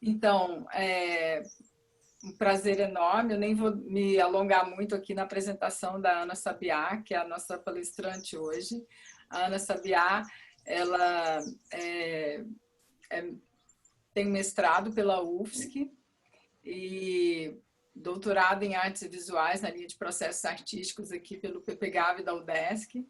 Então, é um prazer enorme. Eu nem vou me alongar muito aqui na apresentação da Ana Sabiá, que é a nossa palestrante hoje. A Ana Sabiá, ela tem mestrado pela UFSC e doutorado em artes visuais na linha de processos artísticos aqui pelo PPGAV da UDESC.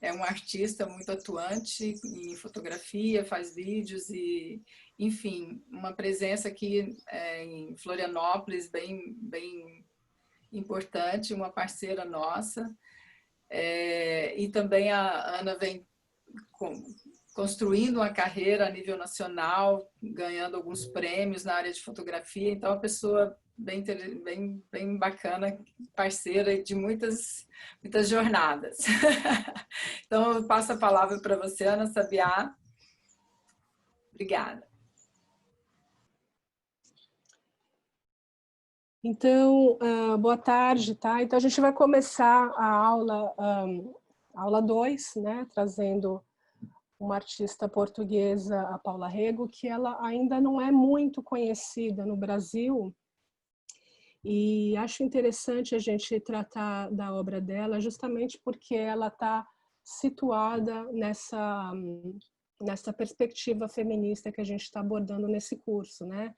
É um artista muito atuante em fotografia, faz vídeos e, enfim, uma presença aqui em Florianópolis bem importante, uma parceira nossa. E também a Ana vem construindo uma carreira a nível nacional, ganhando alguns prêmios na área de fotografia. Então, é uma pessoa bem bacana, parceira de muitas jornadas. Então, eu passo a palavra para você, Ana Sabiá. Obrigada. Então, boa tarde, tá? Então, a gente vai começar a aula 2, né? Trazendo uma artista portuguesa, a Paula Rego, que ela ainda não é muito conhecida no Brasil. E acho interessante a gente tratar da obra dela justamente porque ela está situada nessa perspectiva feminista que a gente está abordando nesse curso, né?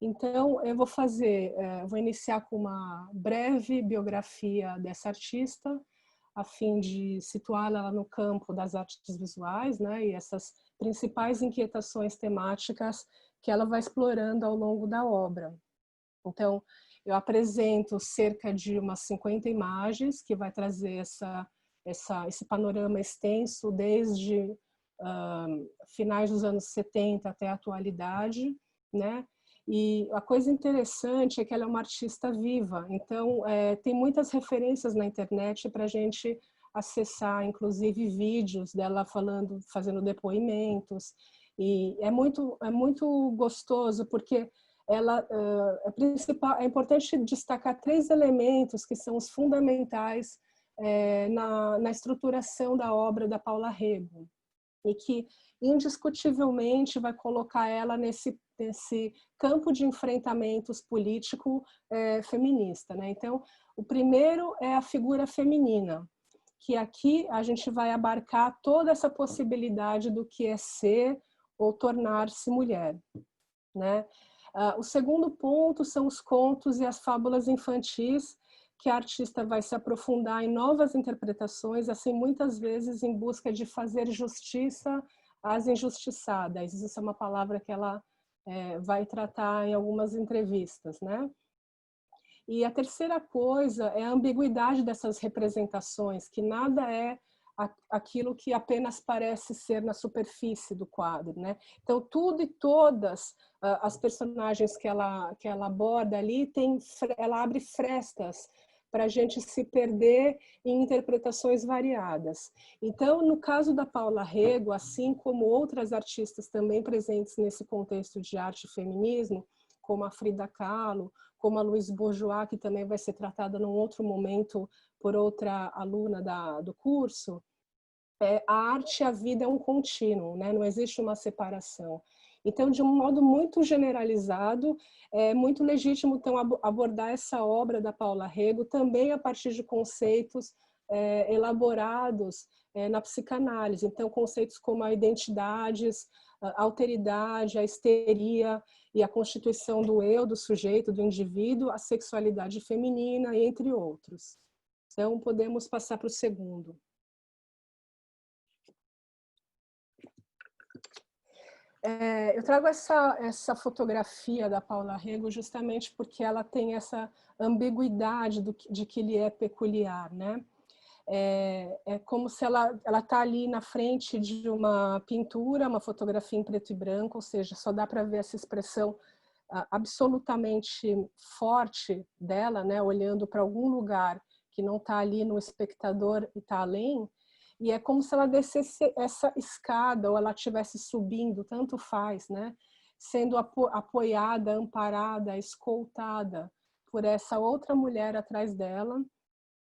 Então, eu vou iniciar com uma breve biografia dessa artista, a fim de situá-la no campo das artes visuais, né? E essas principais inquietações temáticas que ela vai explorando ao longo da obra. Então, eu apresento cerca de umas 50 imagens que vai trazer esse panorama extenso desde finais dos anos 70 até a atualidade, né? E a coisa interessante é que ela é uma artista viva, então tem muitas referências na internet para a gente acessar, inclusive vídeos dela fazendo depoimentos, e é muito gostoso porque ela é importante destacar 3 elementos que são os fundamentais na estruturação da obra da Paula Rego e que indiscutivelmente vai colocar ela nesse campo de enfrentamentos político feminista, né? Então, o primeiro é a figura feminina, que aqui a gente vai abarcar toda essa possibilidade do que é ser ou tornar-se mulher, né? O segundo ponto são os contos e as fábulas infantis, que a artista vai se aprofundar em novas interpretações, assim, muitas vezes em busca de fazer justiça às injustiçadas. Isso é uma palavra que ela vai tratar em algumas entrevistas, né? E a terceira coisa é a ambiguidade dessas representações, que nada é aquilo que apenas parece ser na superfície do quadro, né? Então, tudo e todas as personagens que ela aborda ali, ela abre frestas para a gente se perder em interpretações variadas. Então, no caso da Paula Rego, assim como outras artistas também presentes nesse contexto de arte e feminismo, como a Frida Kahlo, como a Louise Bourgeois, que também vai ser tratada num outro momento por outra aluna do curso, a arte e a vida é um contínuo, né? Não existe uma separação. Então, de um modo muito generalizado, é muito legítimo então, abordar essa obra da Paula Rego também a partir de conceitos elaborados na psicanálise. Então, conceitos como a identidades, a alteridade, a histeria e a constituição do eu, do sujeito, do indivíduo, a sexualidade feminina, entre outros. Então, podemos passar para o segundo. Eu trago essa fotografia da Paula Rego justamente porque ela tem essa ambiguidade de que ele é peculiar, né? É como se ela está ali na frente de uma pintura, uma fotografia em preto e branco, ou seja, só dá para ver essa expressão absolutamente forte dela, né? Olhando para algum lugar que não está ali no espectador e está além. E é como se ela descesse essa escada ou ela estivesse subindo, tanto faz, né? Sendo apoiada, amparada, escoltada por essa outra mulher atrás dela.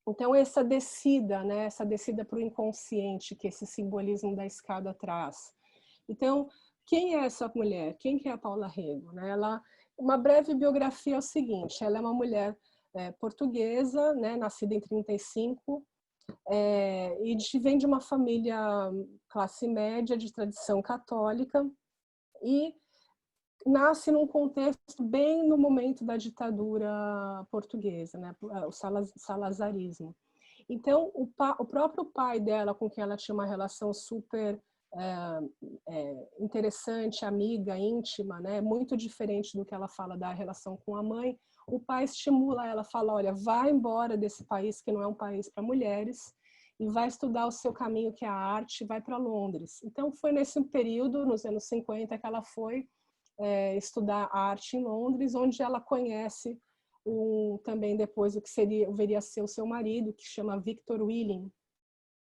Então, essa descida, né? Essa descida para o inconsciente que esse simbolismo da escada traz. Então, Quem é essa mulher? Quem que é a Paula Rego? Né? Uma breve biografia é o seguinte, ela é uma mulher portuguesa, né, nascida em 1935, e vem de uma família classe média de tradição católica e nasce num contexto bem no momento da ditadura portuguesa, né, o salazarismo. Então, o próprio pai dela, com quem ela tinha uma relação super interessante, amiga, íntima, né, muito diferente do que ela fala da relação com a mãe, o pai estimula ela, fala, olha, vai embora desse país que não é um país para mulheres e vai estudar o seu caminho, que é a arte, vai para Londres. Então, foi nesse período, nos anos 50, que ela foi estudar arte em Londres, onde ela conhece também depois o que viria a ser o seu marido, que chama Victor Willing,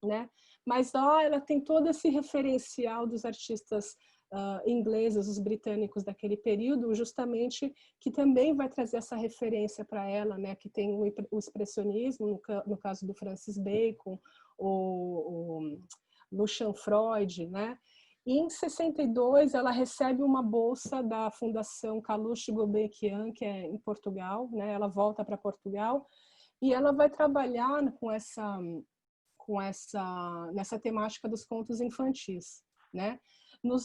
né? Mas ela tem todo esse referencial dos artistas ingleses, os britânicos daquele período, justamente que também vai trazer essa referência para ela, né? Que tem o expressionismo, no caso do Francis Bacon, o Lucian Freud, né? E em 62 ela recebe uma bolsa da Fundação Calouste Gulbenkian, que é em Portugal, né? Ela volta para Portugal e ela vai trabalhar nessa temática dos contos infantis, né? No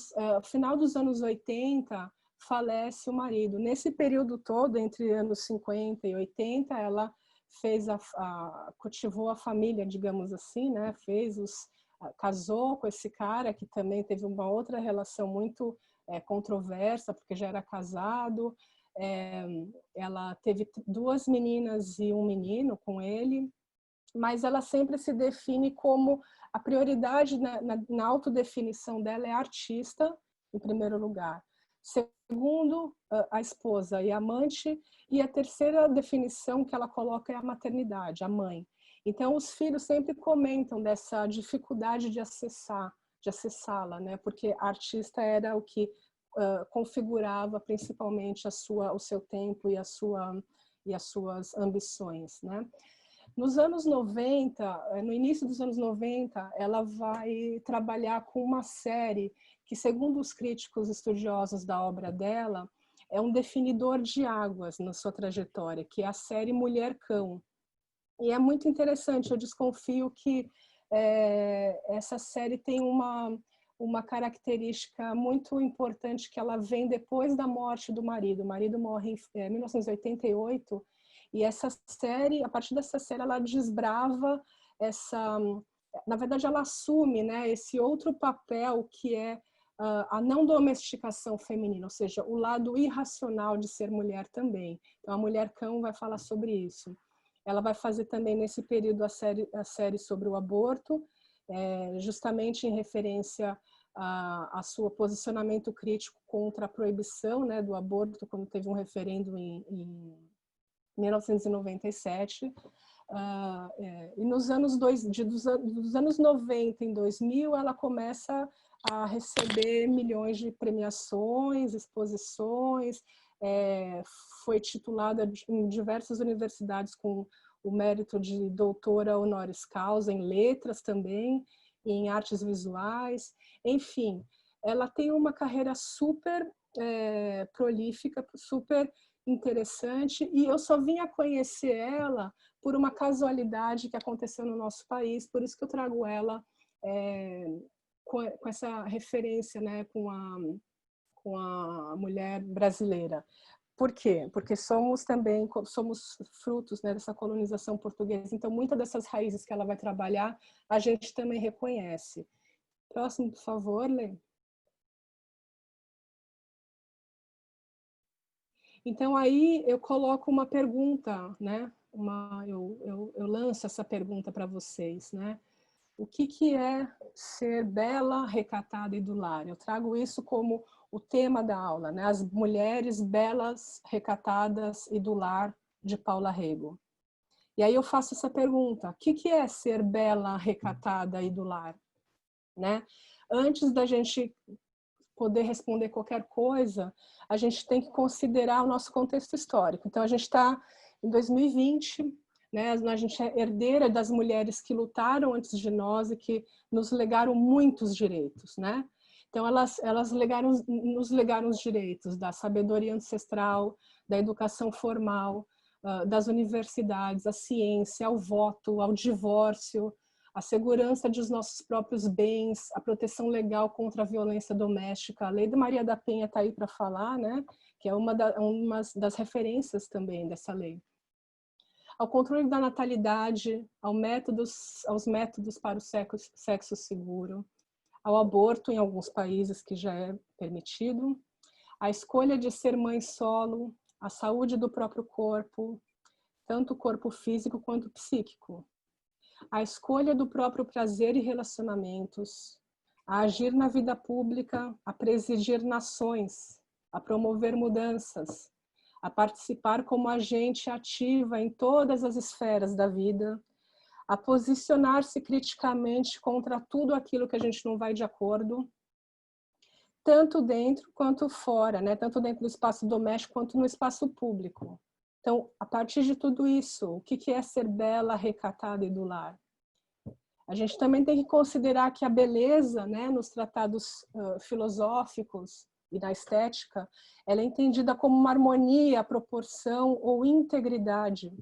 final dos anos 80, falece o marido. Nesse período todo, entre anos 50 e 80, ela cultivou a família, digamos assim, né? Casou com esse cara que também teve uma outra relação muito controversa, porque já era casado. Ela teve 2 meninas e 1 menino com ele, mas ela sempre se define como a prioridade na autodefinição dela é artista, em primeiro lugar. Segundo, a esposa e amante, e a terceira definição que ela coloca é a maternidade, a mãe. Então, os filhos sempre comentam dessa dificuldade de acessá-la, né? Porque a artista era o que configurava principalmente o seu tempo e as suas ambições, né? Nos anos 90, no início dos anos 90, ela vai trabalhar com uma série que, segundo os críticos estudiosos da obra dela, é um definidor de águas na sua trajetória, que é a série Mulher-Cão. E é muito interessante, eu desconfio que essa série tem uma característica muito importante, que ela vem depois da morte do marido. O marido morre em 1988, e essa série, a partir dessa série, ela desbrava na verdade, ela assume, né, esse outro papel que é a não domesticação feminina, ou seja, o lado irracional de ser mulher também. Então, a Mulher-Cão vai falar sobre isso. Ela vai fazer também, nesse período, a série sobre o aborto, justamente em referência a seu posicionamento crítico contra a proibição, né, do aborto, quando teve um referendo em 1997. E nos anos dos anos 90 em 2000, ela começa a receber milhões de premiações, exposições, foi titulada em diversas universidades com o mérito de doutora honoris causa em letras também, em artes visuais, enfim, ela tem uma carreira super prolífica, super interessante, e eu só vim a conhecer ela por uma casualidade que aconteceu no nosso país, por isso que eu trago ela com essa referência, né, com a mulher brasileira. Por quê? Porque somos frutos, né, dessa colonização portuguesa, então muitas dessas raízes que ela vai trabalhar, a gente também reconhece. Próximo, por favor, Lê. Então, aí eu coloco uma pergunta, né? Eu lanço essa pergunta para vocês, né? O que é ser bela, recatada e do lar? Eu trago isso como o tema da aula, né? As mulheres belas, recatadas e do lar, de Paula Rego. E aí eu faço essa pergunta: o que é ser bela, recatada e do lar? Né? Antes da gente poder responder qualquer coisa, a gente tem que considerar o nosso contexto histórico. Então, a gente está em 2020, né? A gente é herdeira das mulheres que lutaram antes de nós e que nos legaram muitos direitos, né? Então, elas nos legaram os direitos da sabedoria ancestral, da educação formal, das universidades, a ciência, ao voto, ao divórcio, a segurança dos nossos próprios bens, a proteção legal contra a violência doméstica. A Lei de Maria da Penha está aí para falar, né? Que é uma das referências também dessa lei. Ao controle da natalidade, aos métodos para o sexo seguro, ao aborto em alguns países que já é permitido, a escolha de ser mãe solo, a saúde do próprio corpo, tanto o corpo físico quanto psíquico, a escolha do próprio prazer e relacionamentos, a agir na vida pública, a presidir nações, a promover mudanças, a participar como agente ativa em todas as esferas da vida, a posicionar-se criticamente contra tudo aquilo que a gente não vai de acordo, tanto dentro quanto fora, né? Tanto dentro do espaço doméstico quanto no espaço público. Então, a partir de tudo isso, o que é ser bela, recatada e do lar? A gente também tem que considerar que a beleza, né, nos tratados filosóficos e na estética, ela é entendida como uma harmonia, proporção ou integridade.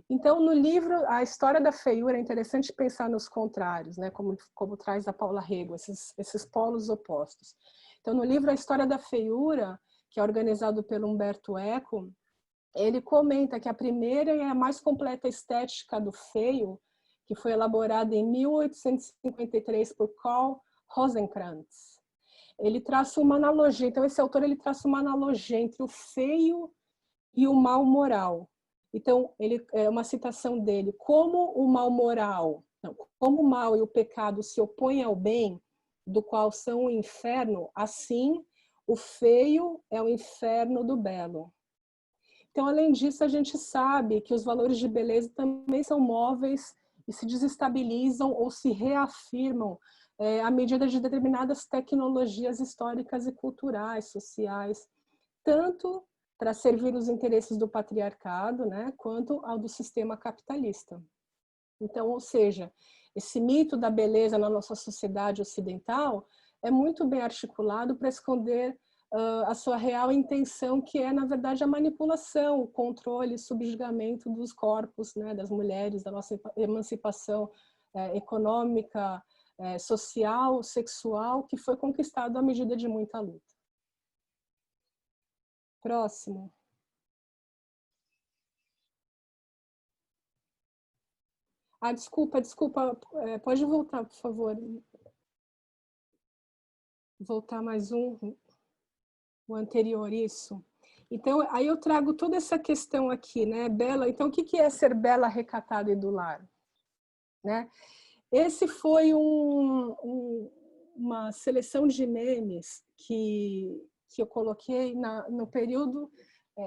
Então, no livro A História da Feiura, é interessante pensar nos contrários, né, como traz a Paula Rego, esses polos opostos. Então, no livro A História da Feiura, que é organizado pelo Humberto Eco, ele comenta que a primeira e a mais completa estética do feio, que foi elaborada em 1853 por Karl Rosenkrantz. Ele traça uma analogia, então esse autor ele traça uma analogia entre o feio e o mal moral. Então, é uma citação dele, como o mal moral, não, como o mal e o pecado se opõem ao bem, do qual são o inferno, assim o feio é o inferno do belo. Então, além disso, a gente sabe que os valores de beleza também são móveis e se desestabilizam ou se reafirmam à medida de determinadas tecnologias históricas e culturais, sociais, tanto para servir os interesses do patriarcado, né, quanto ao do sistema capitalista. Então, ou seja, esse mito da beleza na nossa sociedade ocidental é muito bem articulado para esconder a sua real intenção, que é, na verdade, a manipulação, o controle, o subjugamento dos corpos, né, das mulheres, da nossa emancipação econômica, social, sexual, que foi conquistado à medida de muita luta. Próximo. Desculpa, pode voltar, por favor. Voltar mais o anterior, isso. Então, aí eu trago toda essa questão aqui, né, bela. Então, o que é ser bela, recatada e do lar? Né? Esse foi uma seleção de memes que eu coloquei no período,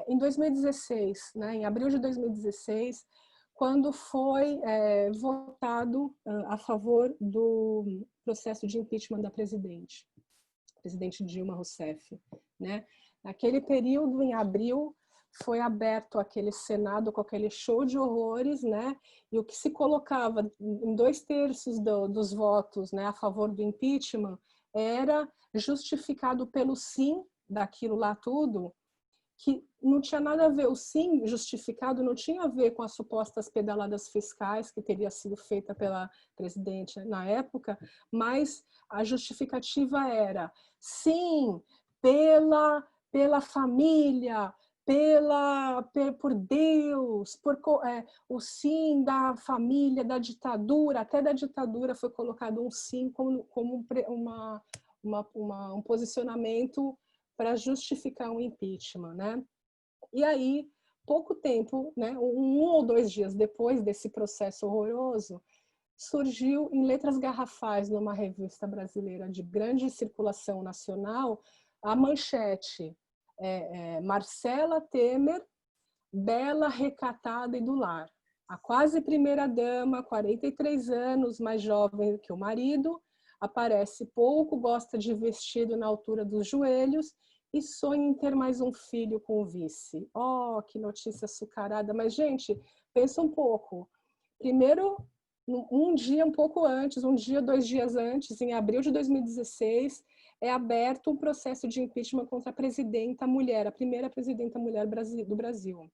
em 2016, né, em abril de 2016, quando foi votado a favor do processo de impeachment da presidente Dilma Rousseff, né? Naquele período, em abril, foi aberto aquele Senado com aquele show de horrores, né? E o que se colocava em 2/3 dos votos, né, a favor do impeachment era justificado pelo sim daquilo lá tudo, que não tinha nada a ver, o sim justificado não tinha a ver com as supostas pedaladas fiscais que teria sido feita pela presidente na época, mas a justificativa era sim, pela família, por Deus, o sim da família, da ditadura, até da ditadura foi colocado um sim como um posicionamento para justificar um impeachment, né? E aí, pouco tempo, né, 1 ou 2 dias depois desse processo horroroso, surgiu em letras garrafais numa revista brasileira de grande circulação nacional a manchete: Marcela Temer, bela, recatada e do lar. A quase primeira-dama, 43 anos, mais jovem que o marido, aparece pouco, gosta de vestido na altura dos joelhos e sonha em ter mais um filho com o vice. Oh, que notícia açucarada! Mas, gente, pensa um pouco. Primeiro, um dia um pouco antes, 2 dias antes, em abril de 2016, é aberto um processo de impeachment contra a presidenta mulher, a primeira presidenta mulher do Brasil.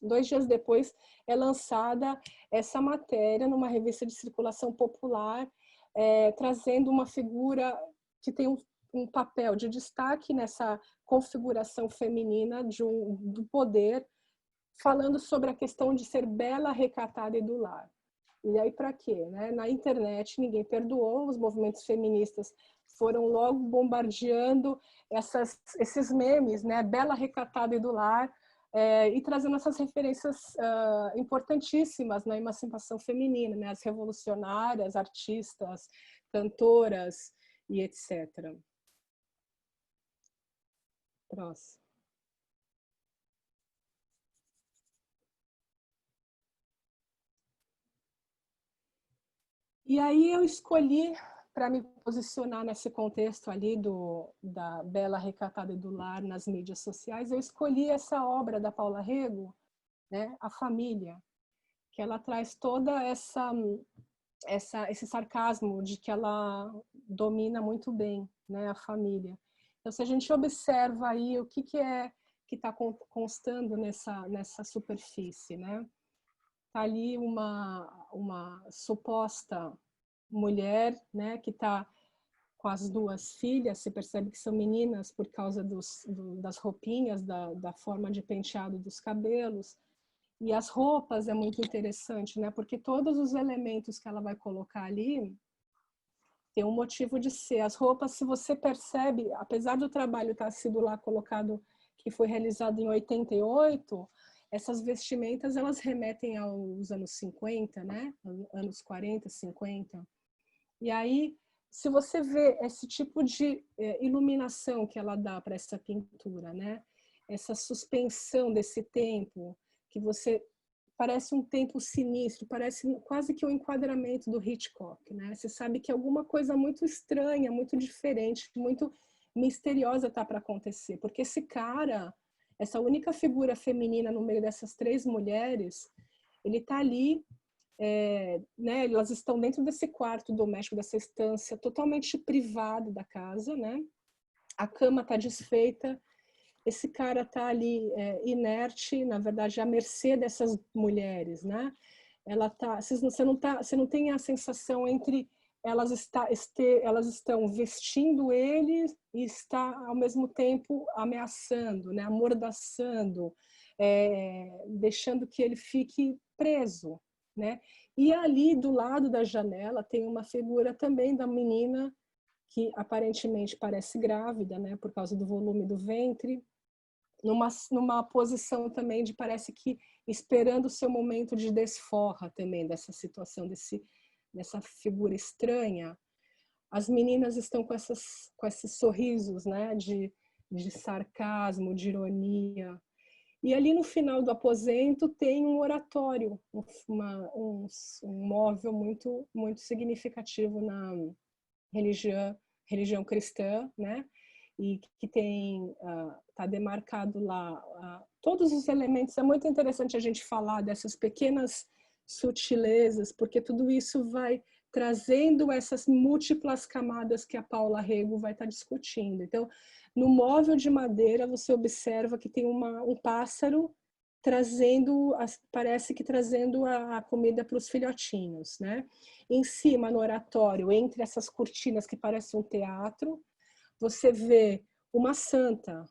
2 dias depois é lançada essa matéria numa revista de circulação popular, trazendo uma figura que tem um papel de destaque nessa configuração feminina do poder, falando sobre a questão de ser bela, recatada e do lar. E aí para quê? Né? Na internet ninguém perdoou, os movimentos feministas foram logo bombardeando esses memes, né? Bela, recatada e do lar, e trazendo essas referências importantíssimas na emancipação feminina, né? As revolucionárias, artistas, cantoras e etc. Próximo. E aí eu escolhi, para me posicionar nesse contexto ali da bela, recatada e do lar nas mídias sociais, eu escolhi essa obra da Paula Rego, né, A Família, que ela traz toda esse sarcasmo de que ela domina muito bem, né, a família. Então, se a gente observa aí o que está constando nessa superfície, né? Tá ali uma suposta mulher, né, que está com as 2 filhas, se percebe que são meninas por causa das roupinhas, da forma de penteado dos cabelos. E as roupas é muito interessante, né, porque todos os elementos que ela vai colocar ali tem um motivo de ser. As roupas, se você percebe, apesar do trabalho ter sido lá colocado, que foi realizado em 88, essas vestimentas, elas remetem aos anos 50, né? Anos 40, 50. E aí, se você vê esse tipo de iluminação que ela dá para essa pintura, né? Essa suspensão desse tempo, que você parece um tempo sinistro, parece quase que um enquadramento do Hitchcock, né? Você sabe que alguma coisa muito estranha, muito diferente, muito misteriosa está para acontecer, porque esse cara, essa única figura feminina no meio dessas 3 mulheres, ele está ali, né? Elas estão dentro desse quarto doméstico, dessa estância totalmente privada da casa, né? A cama está desfeita. Esse cara está ali inerte, na verdade, à mercê dessas mulheres, né? Você não tem a sensação entre elas estão vestindo ele e está ao mesmo tempo ameaçando, né? Amordaçando, deixando que ele fique preso, né? E ali do lado da janela tem uma figura também da menina que aparentemente parece grávida, né? Por causa do volume do ventre. Numa posição também de parece que esperando o seu momento de desforra também dessa situação, dessa figura estranha. As meninas estão com esses sorrisos, né, de sarcasmo, de ironia. E ali no final do aposento tem um oratório, um móvel muito, muito significativo na religião cristã, né? E que está demarcado lá todos os elementos. É muito interessante a gente falar dessas pequenas sutilezas, porque tudo isso vai trazendo essas múltiplas camadas que a Paula Rego vai estar discutindo. Então, no móvel de madeira, você observa que tem um pássaro parece que trazendo a comida para os filhotinhos, né? Em cima, no oratório, entre essas cortinas que parecem um teatro, você vê uma santa,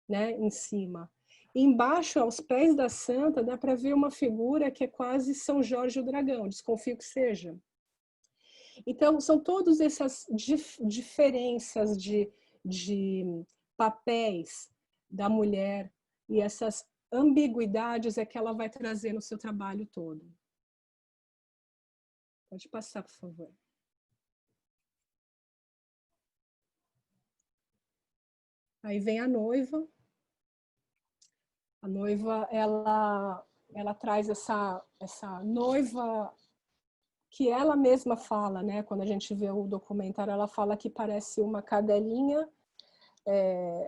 né, em cima. E embaixo, aos pés da santa, dá para ver uma figura que é quase São Jorge o Dragão, desconfio que seja. Então, são todas essas diferenças de papéis da mulher e essas ambiguidades é que ela vai trazer no seu trabalho todo. Pode passar, por favor. Aí vem a noiva. A noiva, ela traz essa noiva que ela mesma fala, né? Quando a gente vê o documentário, ela fala que parece uma cadelinha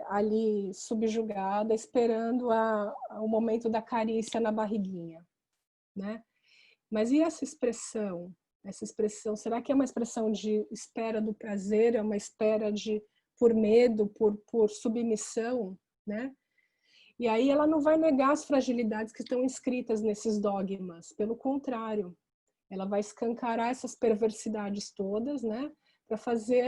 ali subjugada, esperando o momento da carícia na barriguinha, né? Mas e essa expressão? Essa expressão, será que é uma expressão de espera do prazer? É uma espera por medo, por submissão, né? E aí ela não vai negar as fragilidades que estão inscritas nesses dogmas, pelo contrário, ela vai escancarar essas perversidades todas, né? Para fazer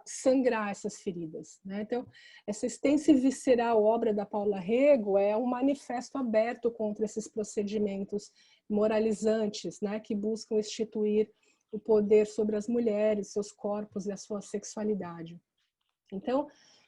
sangrar essas feridas, né? Então, essa extensa e visceral obra da Paula Rego é um manifesto aberto contra esses procedimentos moralizantes, né? Que buscam instituir o poder sobre as mulheres, seus corpos e a sua sexualidade. Então,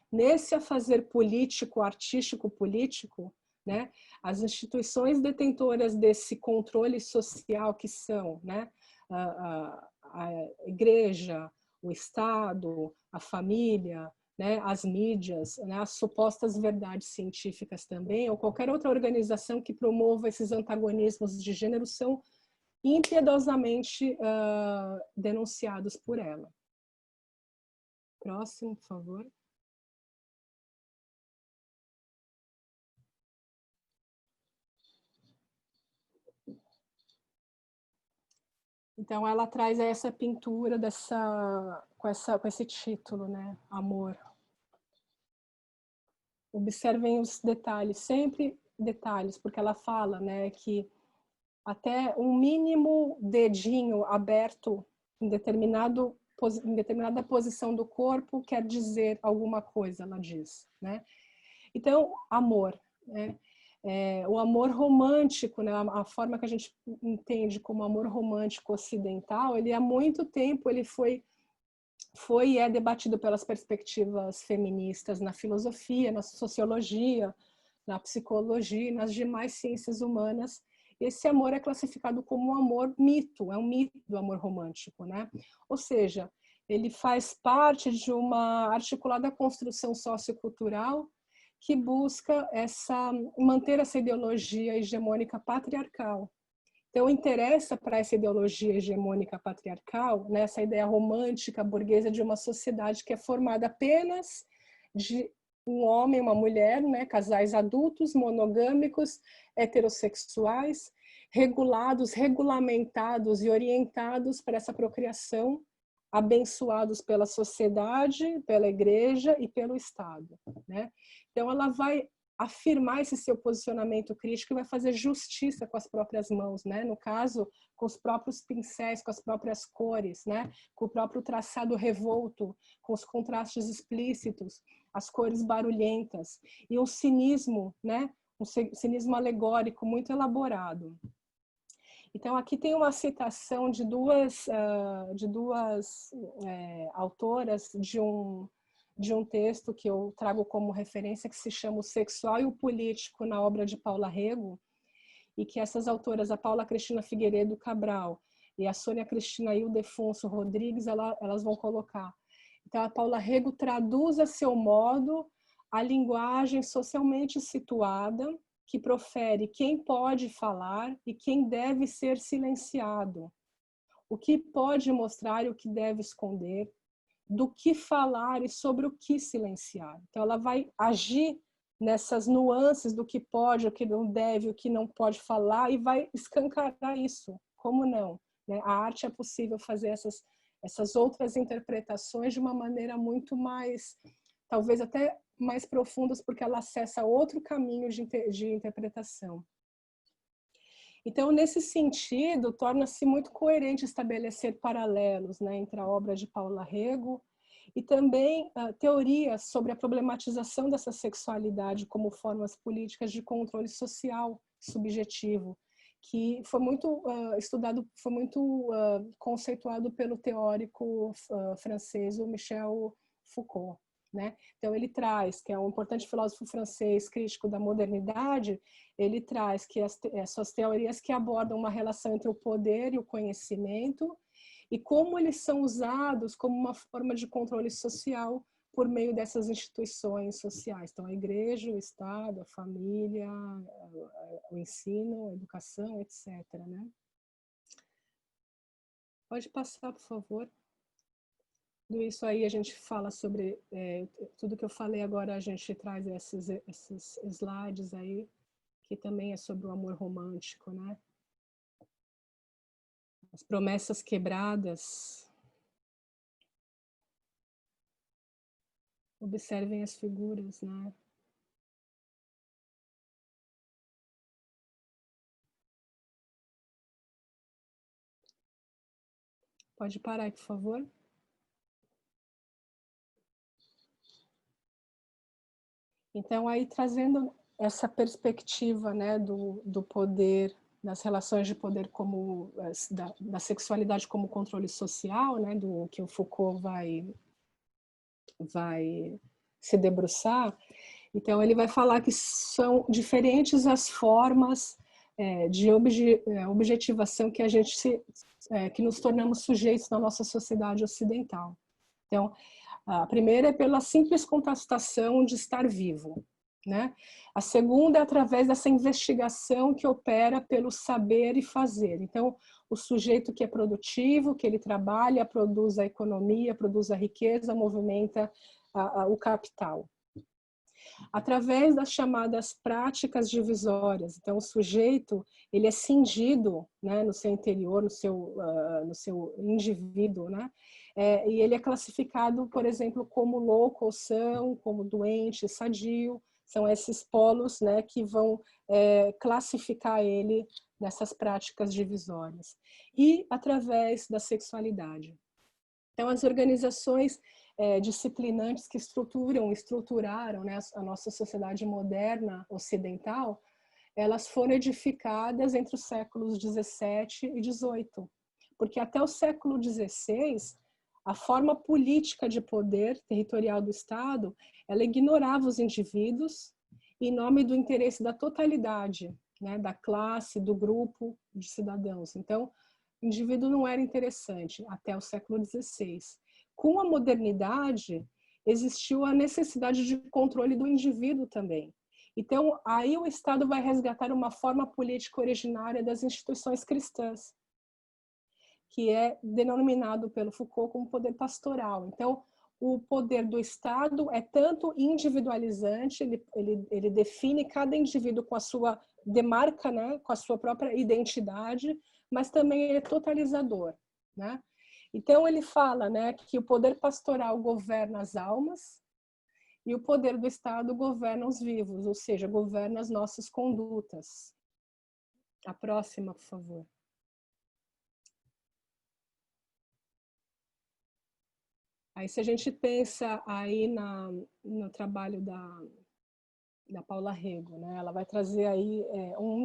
nesse afazer político, artístico político, né, as instituições detentoras desse controle social que são, né, a igreja, o Estado, a família, né, as mídias, né, as supostas verdades científicas também, ou qualquer outra organização que promova esses antagonismos de gênero, são impiedosamente denunciados por ela. Próximo, por favor. Então ela traz essa pintura com esse título, né? Amor. Observem os detalhes, sempre detalhes, porque ela fala, né, que até um mínimo dedinho aberto em determinada posição do corpo quer dizer alguma coisa, ela diz, né? Então, amor, né? O amor romântico, né? A forma que a gente entende como amor romântico ocidental, ele há muito tempo ele foi e é debatido pelas perspectivas feministas na filosofia, na sociologia, na psicologia e nas demais ciências humanas. Esse amor é classificado como um amor mito, é um mito do amor romântico, né? Ou seja, ele faz parte de uma articulada construção sociocultural que busca manter essa ideologia hegemônica patriarcal. Então, interessa para essa ideologia hegemônica patriarcal, né, essa ideia romântica burguesa de uma sociedade que é formada apenas de um homem e uma mulher, né, casais adultos, monogâmicos, heterossexuais, regulados, regulamentados e orientados para essa procriação, abençoados pela sociedade, pela igreja e pelo Estado, né? Então, ela vai afirmar esse seu posicionamento crítico e vai fazer justiça com as próprias mãos, né? No caso, com os próprios pincéis, com as próprias cores, né? Com o próprio traçado revolto, com os contrastes explícitos, as cores barulhentas e um cinismo, né? Um cinismo alegórico muito elaborado. Então, aqui tem uma citação de duas autoras de um texto que eu trago como referência, que se chama O Sexual e o Político na obra de Paula Rego, e que essas autoras, a Paula Cristina Figueiredo Cabral e a Sônia Cristina Ildefonso Rodrigues, elas vão colocar. Então, a Paula Rego traduz a seu modo a linguagem socialmente situada, que profere quem pode falar e quem deve ser silenciado, o que pode mostrar e o que deve esconder, do que falar e sobre o que silenciar. Então, ela vai agir nessas nuances do que pode, o que não deve, o que não pode falar, e vai escancarar isso. Como não? Né? A arte é possível fazer essas outras interpretações de uma maneira muito mais, talvez até mais profundas, porque ela acessa outro caminho de interpretação. Então, nesse sentido, torna-se muito coerente estabelecer paralelos, né, entre a obra de Paula Rego e também teorias sobre a problematização dessa sexualidade como formas políticas de controle social subjetivo, que foi muito estudado, foi muito conceituado pelo teórico francês, o Michel Foucault. Né? Então, ele traz, que é um importante filósofo francês crítico da modernidade, ele traz que essas teorias que abordam uma relação entre o poder e o conhecimento e como eles são usados como uma forma de controle social por meio dessas instituições sociais. Então, a igreja, o Estado, a família, o ensino, a educação, etc. Né? Pode passar, por favor. Tudo isso aí a gente fala sobre, tudo que eu falei agora, a gente traz esses slides aí, que também é sobre o amor romântico, né? As promessas quebradas. Observem as figuras, né? Pode parar aí, por favor. Então, aí trazendo essa perspectiva, né, do poder, das relações de poder como da sexualidade como controle social, né, do que o Foucault vai se debruçar. Então, ele vai falar que são diferentes as formas de objetivação que a gente que nos tornamos sujeitos na nossa sociedade ocidental. Então, a primeira é pela simples constatação de estar vivo, né? A segunda é através dessa investigação que opera pelo saber e fazer. Então, o sujeito que é produtivo, que ele trabalha, produz a economia, produz a riqueza, movimenta o capital. Através das chamadas práticas divisórias. Então, o sujeito ele é cindido, né, no seu interior, no seu indivíduo, né? E ele é classificado, por exemplo, como louco ou são, como doente, sadio. São esses polos, né, que vão classificar ele nessas práticas divisórias. E através da sexualidade. Então, as organizações disciplinantes que estruturaram, né, a nossa sociedade moderna ocidental, elas foram edificadas entre os séculos 17 e 18, porque até o século 16 a forma política de poder territorial do Estado, ela ignorava os indivíduos em nome do interesse da totalidade, né, da classe, do grupo de cidadãos. Então, o indivíduo não era interessante até o século XVI. Com a modernidade, existiu a necessidade de controle do indivíduo também. Então, aí o Estado vai resgatar uma forma política originária das instituições cristãs, que é denominado pelo Foucault como poder pastoral. Então, o poder do Estado é tanto individualizante, ele define cada indivíduo com a sua demarca, né, com a sua própria identidade, mas também ele é totalizador, né? Então ele fala, né, que o poder pastoral governa as almas e o poder do Estado governa os vivos, ou seja, governa as nossas condutas. A próxima, por favor. Aí se a gente pensa aí no trabalho da Paula Rego, né? Ela vai trazer aí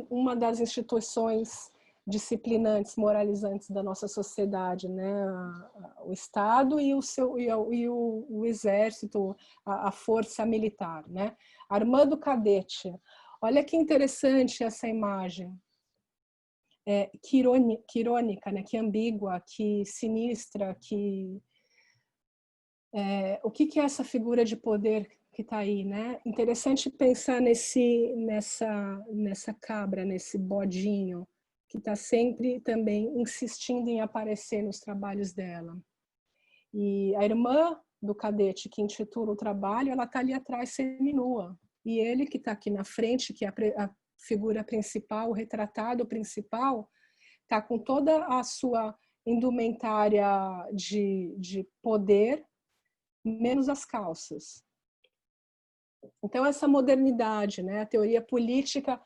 uma das instituições disciplinantes, moralizantes da nossa sociedade, né? O Estado e o Exército, a força militar, né? Armando Cadete. Olha que interessante essa imagem. Que irônica, né? Que ambígua, que sinistra, que... o que é essa figura de poder que está aí, né? Interessante pensar nessa cabra, nesse bodinho, que está sempre também insistindo em aparecer nos trabalhos dela. E a irmã do cadete que intitula o trabalho, ela está ali atrás seminua. E ele que está aqui na frente, que é a figura principal, o retratado principal, está com toda a sua indumentária de poder, menos as calças. Então, essa modernidade, né, a teoria política,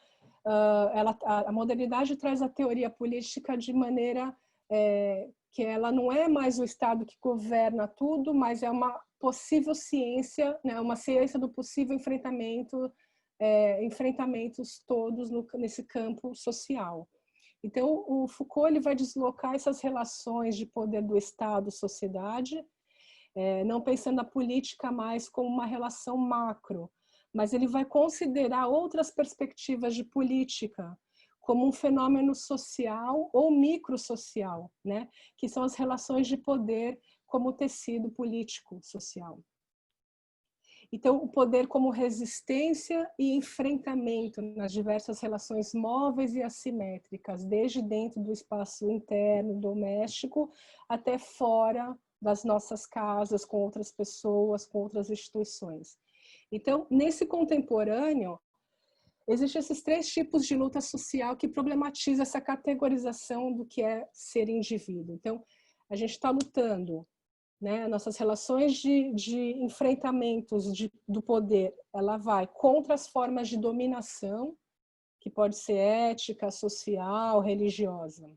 a modernidade traz a teoria política de maneira que ela não é mais o Estado que governa tudo, mas é uma possível ciência, né, uma ciência do possível enfrentamento, enfrentamentos todos nesse campo social. Então, o Foucault ele vai deslocar essas relações de poder do Estado-sociedade, não pensando a política mais como uma relação macro, mas ele vai considerar outras perspectivas de política, como um fenômeno social ou microsocial, né? Que são as relações de poder como tecido político social. Então, o poder como resistência e enfrentamento nas diversas relações móveis e assimétricas, desde dentro do espaço interno, doméstico, até fora das nossas casas, com outras pessoas, com outras instituições. Então, nesse contemporâneo, existem esses três tipos de luta social que problematizam essa categorização do que é ser indivíduo. Então, a gente está lutando né? Nossas relações de enfrentamentos do poder, ela vai contra as formas de dominação, que pode ser ética, social, religiosa.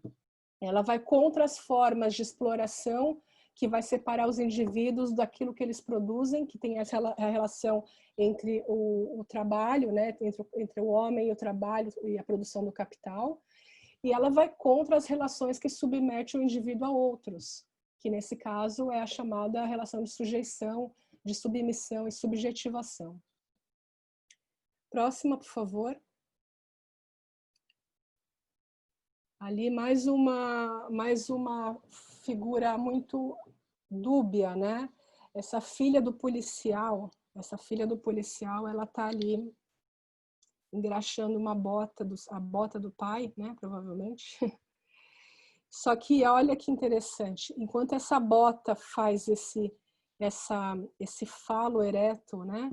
Ela vai contra as formas de exploração, que vai separar os indivíduos daquilo que eles produzem, que tem essa relação entre o trabalho, né? entre o homem e o trabalho e a produção do capital. E ela vai contra as relações que submetem o indivíduo a outros, que nesse caso é a chamada relação de sujeição, de submissão e subjetivação. Próxima, por favor. Ali mais uma figura muito dúbia, né? Essa filha do policial, ela está ali engraxando a bota do pai, né? Provavelmente. Só que olha que interessante, enquanto essa bota faz esse falo ereto, né?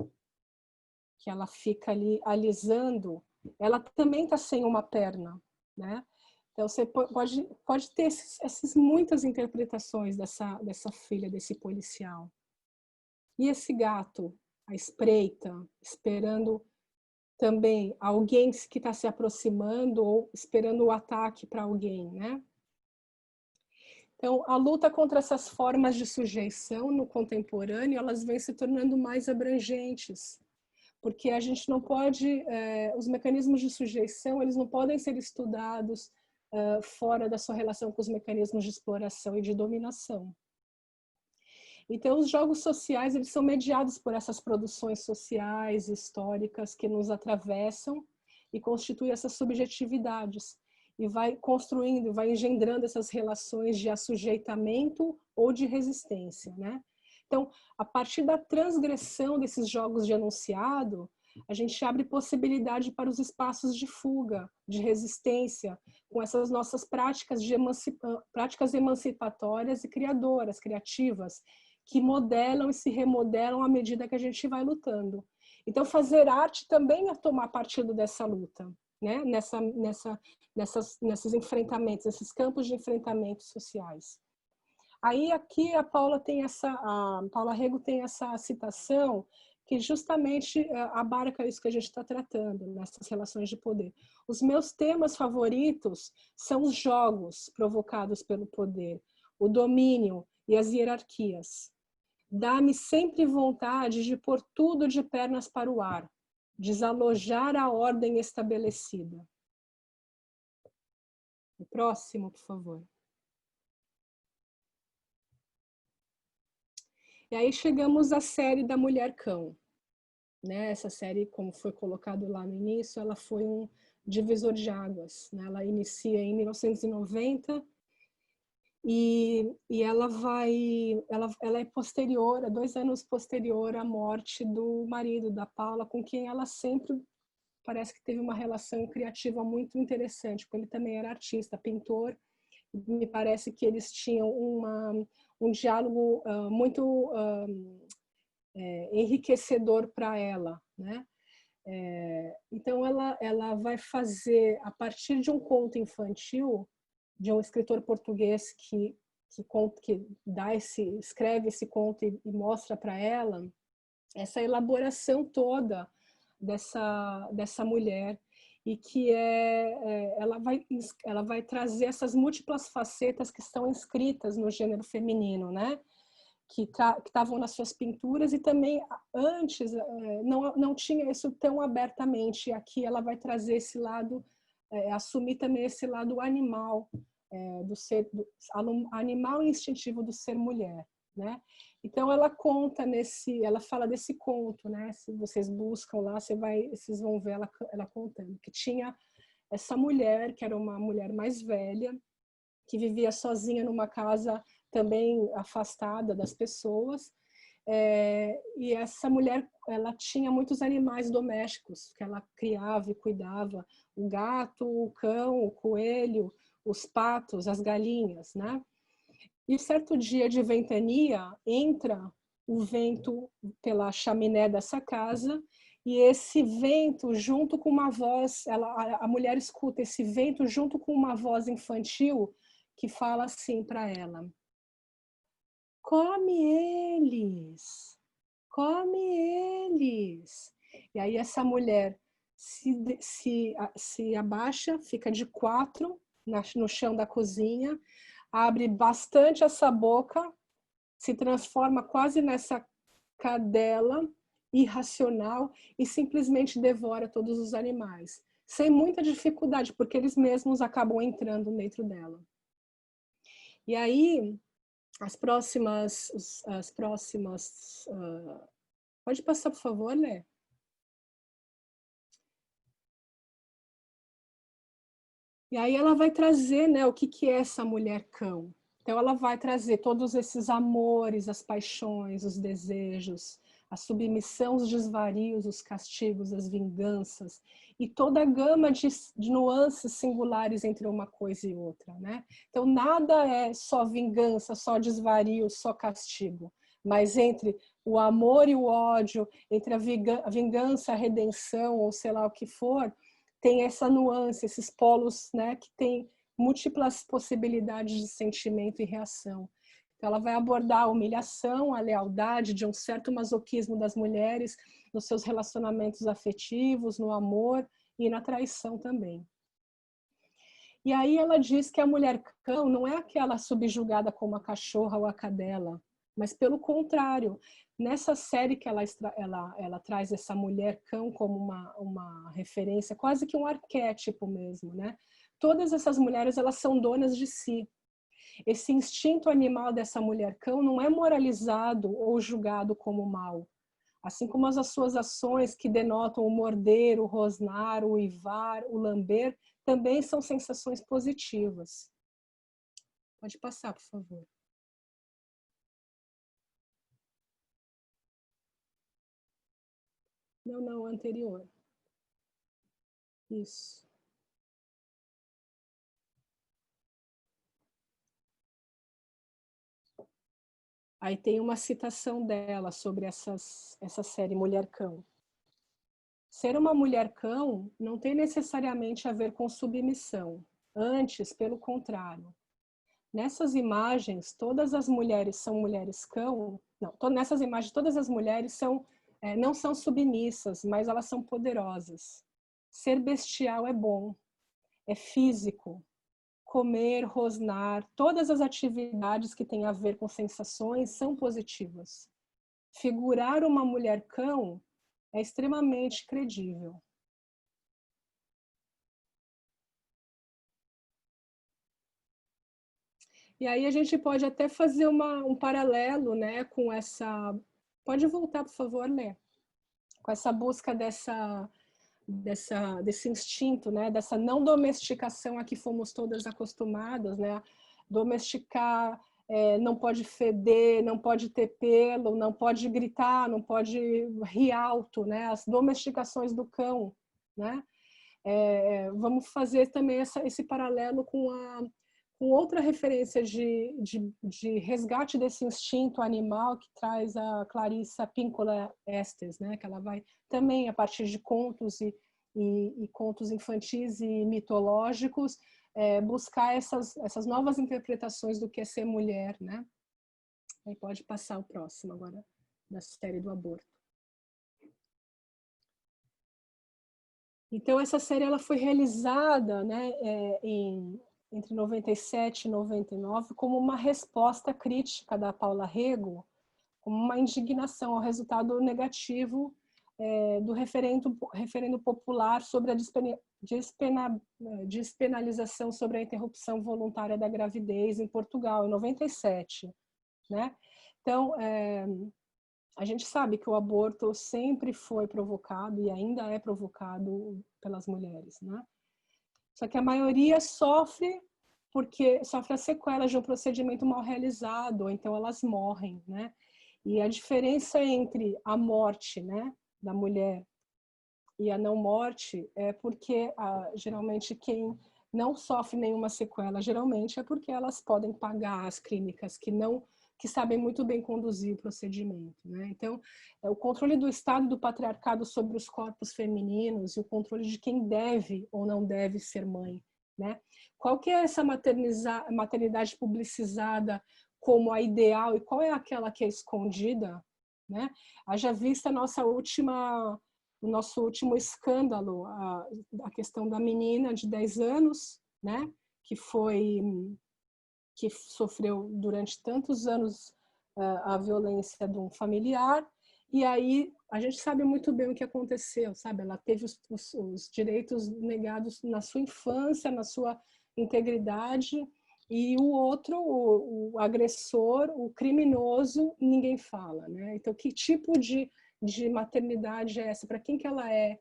Que ela fica ali alisando, ela também está sem uma perna, né? Então você pode ter essas muitas interpretações dessa filha desse policial. E esse gato, à espreita, esperando também alguém que está se aproximando ou esperando o ataque para alguém, né? Então, a luta contra essas formas de sujeição no contemporâneo, elas vêm se tornando mais abrangentes, porque a gente não pode, os mecanismos de sujeição, eles não podem ser estudados fora da sua relação com os mecanismos de exploração e de dominação. Então, os jogos sociais, eles são mediados por essas produções sociais, históricas, que nos atravessam e constituem essas subjetividades. E vai construindo, vai engendrando essas relações de assujeitamento ou de resistência, né? Então, a partir da transgressão desses jogos de enunciado, a gente abre possibilidade para os espaços de fuga, de resistência, com essas nossas práticas emancipatórias e criadoras, criativas, que modelam e se remodelam à medida que a gente vai lutando. Então, fazer arte também é tomar partido dessa luta, né? Nesses enfrentamentos, esses campos de enfrentamentos sociais. Aí aqui a Paula Rego tem essa citação que justamente abarca isso que a gente está tratando, nessas relações de poder. Os meus temas favoritos são os jogos provocados pelo poder, o domínio e as hierarquias. Dá-me sempre vontade de pôr tudo de pernas para o ar, desalojar a ordem estabelecida. O próximo, por favor. E aí chegamos à série da Mulher-Cão. Né? Essa série, como foi colocado lá no início, ela foi um divisor de águas. Né? Ela inicia em 1990 e ela é posterior, 2 anos posterior à morte do marido da Paula, com quem ela sempre parece que teve uma relação criativa muito interessante, porque ele também era artista, pintor. Me parece que eles tinham um diálogo muito enriquecedor para ela, né? Então ela vai fazer, a partir de um conto infantil de um escritor português que escreve esse conto e mostra para ela essa elaboração toda dessa mulher, e que ela vai trazer essas múltiplas facetas que estão inscritas no gênero feminino, né? Que estavam nas suas pinturas, e também antes não tinha isso tão abertamente. Aqui ela vai trazer esse lado, assumir também esse lado animal, animal e instintivo do ser mulher, né? Então ela fala desse conto, né? Se vocês buscam lá, vocês vão ver ela contando que tinha essa mulher, que era uma mulher mais velha, que vivia sozinha numa casa também afastada das pessoas, e essa mulher, ela tinha muitos animais domésticos que ela criava e cuidava: o gato, o cão, o coelho, os patos, as galinhas, né? E certo dia de ventania, entra o vento pela chaminé dessa casa, e esse vento, junto com uma voz, a mulher escuta esse vento junto com uma voz infantil que fala assim para ela: come eles, come eles. E aí essa mulher se abaixa, fica de 4 no chão da cozinha, abre bastante essa boca, se transforma quase nessa cadela irracional e simplesmente devora todos os animais, sem muita dificuldade, porque eles mesmos acabam entrando dentro dela. E aí, as próximas pode passar, por favor, Lê? E aí ela vai trazer, né, o que é essa mulher cão. Então ela vai trazer todos esses amores, as paixões, os desejos, a submissão, os desvarios, os castigos, as vinganças e toda a gama de nuances singulares entre uma coisa e outra, né? Então nada é só vingança, só desvario, só castigo, mas entre o amor e o ódio, entre a vingança, a redenção, ou sei lá o que for, tem essa nuance, esses polos, né, que tem múltiplas possibilidades de sentimento e reação. Então, ela vai abordar a humilhação, a lealdade, de um certo masoquismo das mulheres nos seus relacionamentos afetivos, no amor e na traição também. E aí ela diz que a mulher cão não é aquela subjugada como a cachorra ou a cadela, mas pelo contrário, nessa série que ela traz essa mulher cão como uma referência, quase que um arquétipo mesmo, né? Todas essas mulheres, elas são donas de si. Esse instinto animal dessa mulher cão não é moralizado ou julgado como mal. Assim como as suas ações que denotam o morder, o rosnar, o uivar, o lamber, também são sensações positivas. Pode passar, por favor. Não, anterior. Isso. Aí tem uma citação dela sobre essa série Mulher Cão. Ser uma mulher cão não tem necessariamente a ver com submissão. Antes, pelo contrário. Nessas imagens, todas as mulheres são mulheres cão. Não, nessas imagens, todas as mulheres não são submissas, mas elas são poderosas. Ser bestial é bom, é físico. Comer, rosnar, todas as atividades que têm a ver com sensações são positivas. Figurar uma mulher cão é extremamente credível. E aí a gente pode até fazer um paralelo, né, com essa... Pode voltar, por favor, Lê. Com essa busca desse instinto, né, dessa não domesticação a que fomos todas acostumadas, né? Domesticar, não pode feder, não pode ter pelo, não pode gritar, não pode rir alto, né? As domesticações do cão, né? Vamos fazer também esse paralelo com outra referência de resgate desse instinto animal que traz a Clarissa Pinkola Estes, né? Que ela vai também, a partir de contos e contos infantis e mitológicos, buscar essas novas interpretações do que é ser mulher, né? Aí pode passar o próximo agora, da série do aborto. Então, essa série ela foi realizada, né, entre 97 e 99 como uma resposta crítica da Paula Rego, como uma indignação ao resultado negativo do referendo popular sobre a despenalização sobre a interrupção voluntária da gravidez em Portugal, em 97. Né? Então, a gente sabe que o aborto sempre foi provocado e ainda é provocado pelas mulheres, né? Só que a maioria sofre as sequelas de um procedimento mal realizado, ou então elas morrem, né? E a diferença entre a morte, né, da mulher e a não morte é porque geralmente quem não sofre nenhuma sequela, geralmente é porque elas podem pagar as clínicas que sabem muito bem conduzir o procedimento, né? Então, o controle do Estado do patriarcado sobre os corpos femininos e o controle de quem deve ou não deve ser mãe, né? Qual que é essa maternidade publicizada como a ideal e qual é aquela que é escondida, né? Haja vista o nosso último escândalo, a questão da menina de 10 anos, né? Que sofreu durante tantos anos a violência de um familiar, e aí a gente sabe muito bem o que aconteceu, sabe? Ela teve os direitos negados na sua infância, na sua integridade, e o outro, o agressor, o criminoso, ninguém fala, né? Então, que tipo de maternidade é essa? Para quem que ela é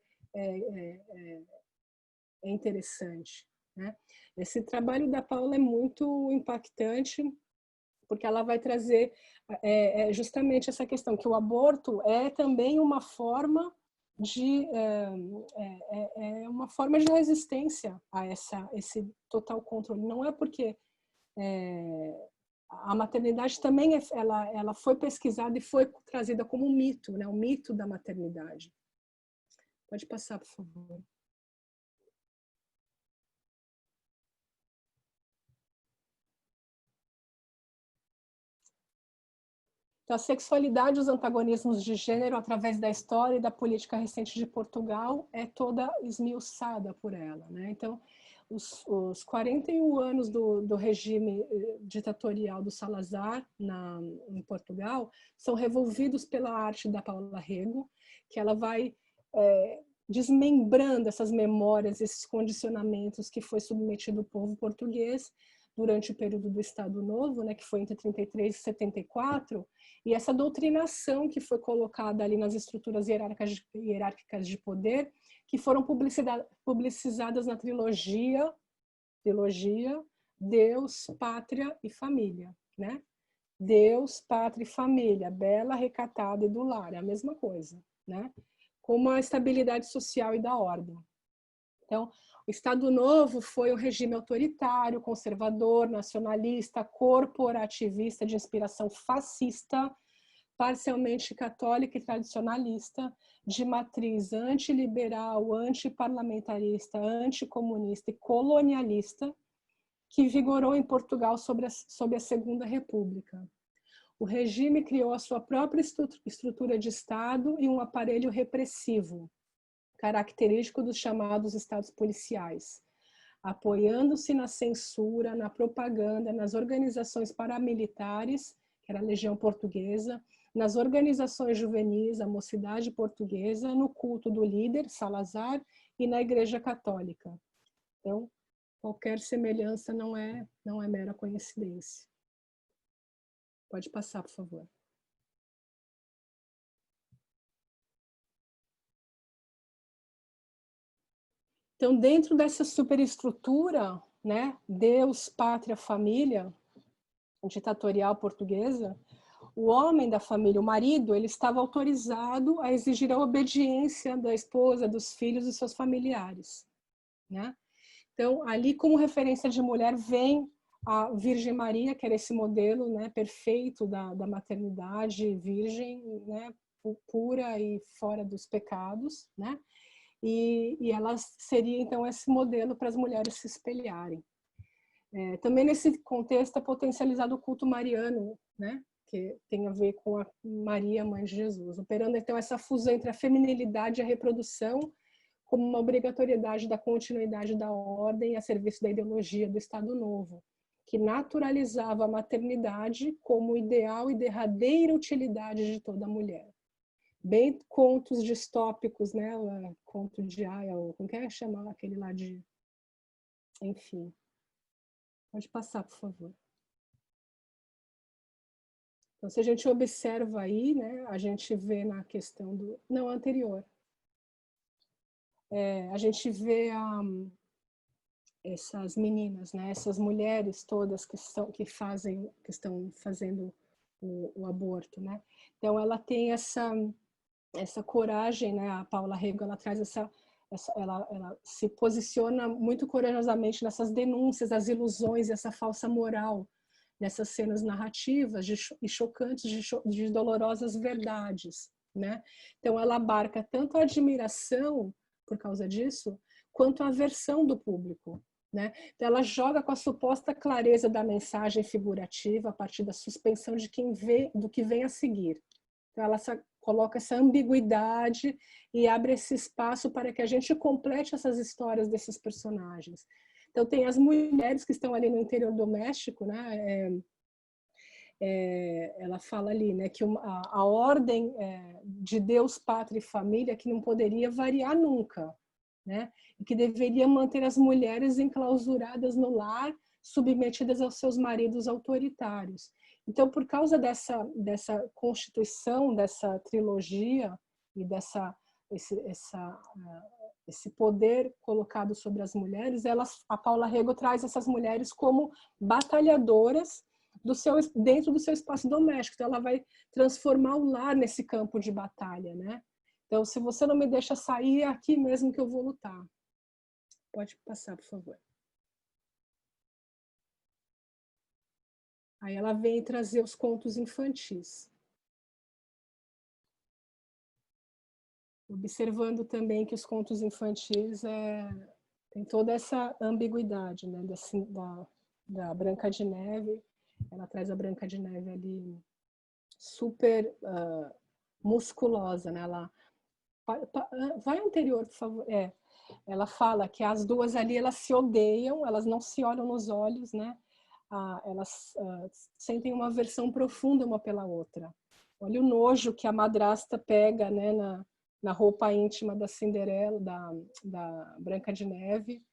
interessante, né? Esse trabalho da Paula é muito impactante, porque ela vai trazer justamente essa questão que o aborto é também uma forma de resistência a esse total controle. Não é porque a maternidade também ela foi pesquisada e foi trazida como um mito, né? O mito da maternidade. Pode passar, por favor. Então, a sexualidade e os antagonismos de gênero, através da história e da política recente de Portugal, é toda esmiuçada por ela, né? Então, os 41 anos do regime ditatorial do Salazar em Portugal são revolvidos pela arte da Paula Rego, que ela vai desmembrando essas memórias, esses condicionamentos que foi submetido o povo português durante o período do Estado Novo, né, que foi entre 33 e 74, e essa doutrinação que foi colocada ali nas estruturas hierárquicas de poder, que foram publicizadas na trilogia Deus, Pátria e Família, né? Deus, Pátria e Família, bela, recatada e do lar, é a mesma coisa, né? Como a estabilidade social e da ordem. Então, o Estado Novo foi um regime autoritário, conservador, nacionalista, corporativista, de inspiração fascista, parcialmente católica e tradicionalista, de matriz antiliberal, antiparlamentarista, anticomunista e colonialista, que vigorou em Portugal sob a Segunda República. O regime criou a sua própria estrutura de Estado e um aparelho repressivo, característico dos chamados estados policiais, apoiando-se na censura, na propaganda, nas organizações paramilitares, que era a Legião Portuguesa, nas organizações juvenis, a Mocidade Portuguesa, no culto do líder, Salazar, e na Igreja Católica. Então, qualquer semelhança não é mera coincidência. Pode passar, por favor. Então, dentro dessa superestrutura, né, Deus, Pátria, Família, ditatorial portuguesa, o homem da família, o marido, ele estava autorizado a exigir a obediência da esposa, dos filhos e seus familiares, né? Então, ali como referência de mulher vem a Virgem Maria, que era esse modelo, né, perfeito da maternidade virgem, né, pura e fora dos pecados, né? E ela seria, então, esse modelo para as mulheres se espelharem. Também nesse contexto é potencializado o culto mariano, né? Que tem a ver com a Maria, mãe de Jesus, operando, então, essa fusão entre a feminilidade e a reprodução como uma obrigatoriedade da continuidade da ordem a serviço da ideologia do Estado Novo, que naturalizava a maternidade como ideal e derradeira utilidade de toda mulher. Bem contos distópicos, né? O conto de Aya, como que é chamar aquele lá de... Enfim. Pode passar, por favor. Então, se a gente observa aí, né, a gente vê na questão do... Não, anterior. A gente vê essas meninas, né, essas mulheres todas que estão fazendo o aborto, né? Então, ela tem essa coragem, né? A Paula Rego, ela traz ela se posiciona muito corajosamente nessas denúncias, as ilusões, essa falsa moral, nessas cenas narrativas e chocantes, de dolorosas verdades, né? Então, ela abarca tanto a admiração por causa disso, quanto a aversão do público, né? Então, ela joga com a suposta clareza da mensagem figurativa a partir da suspensão de quem vê, do que vem a seguir. Então, ela coloca essa ambiguidade e abre esse espaço para que a gente complete essas histórias desses personagens. Então, tem as mulheres que estão ali no interior doméstico, né? Ela fala ali, né, que a ordem de Deus, pátria e família que não poderia variar nunca, né? E que deveria manter as mulheres enclausuradas no lar, submetidas aos seus maridos autoritários. Então, por causa dessa constituição, dessa trilogia e esse poder colocado sobre as mulheres, a Paula Rego traz essas mulheres como batalhadoras dentro do seu espaço doméstico. Então, ela vai transformar o lar nesse campo de batalha, né? Então, se você não me deixa sair, é aqui mesmo que eu vou lutar. Pode passar, por favor. Aí ela vem trazer os contos infantis. Observando também que os contos infantis tem toda essa ambiguidade, né? Da Branca de Neve. Ela traz a Branca de Neve ali super musculosa, né? Ela vai anterior, por favor. Ela fala que as duas ali elas se odeiam, elas não se olham nos olhos, né? Elas sentem uma aversão profunda uma pela outra. Olha o nojo que a madrasta pega, né, na roupa íntima da Cinderela, da Branca de Neve,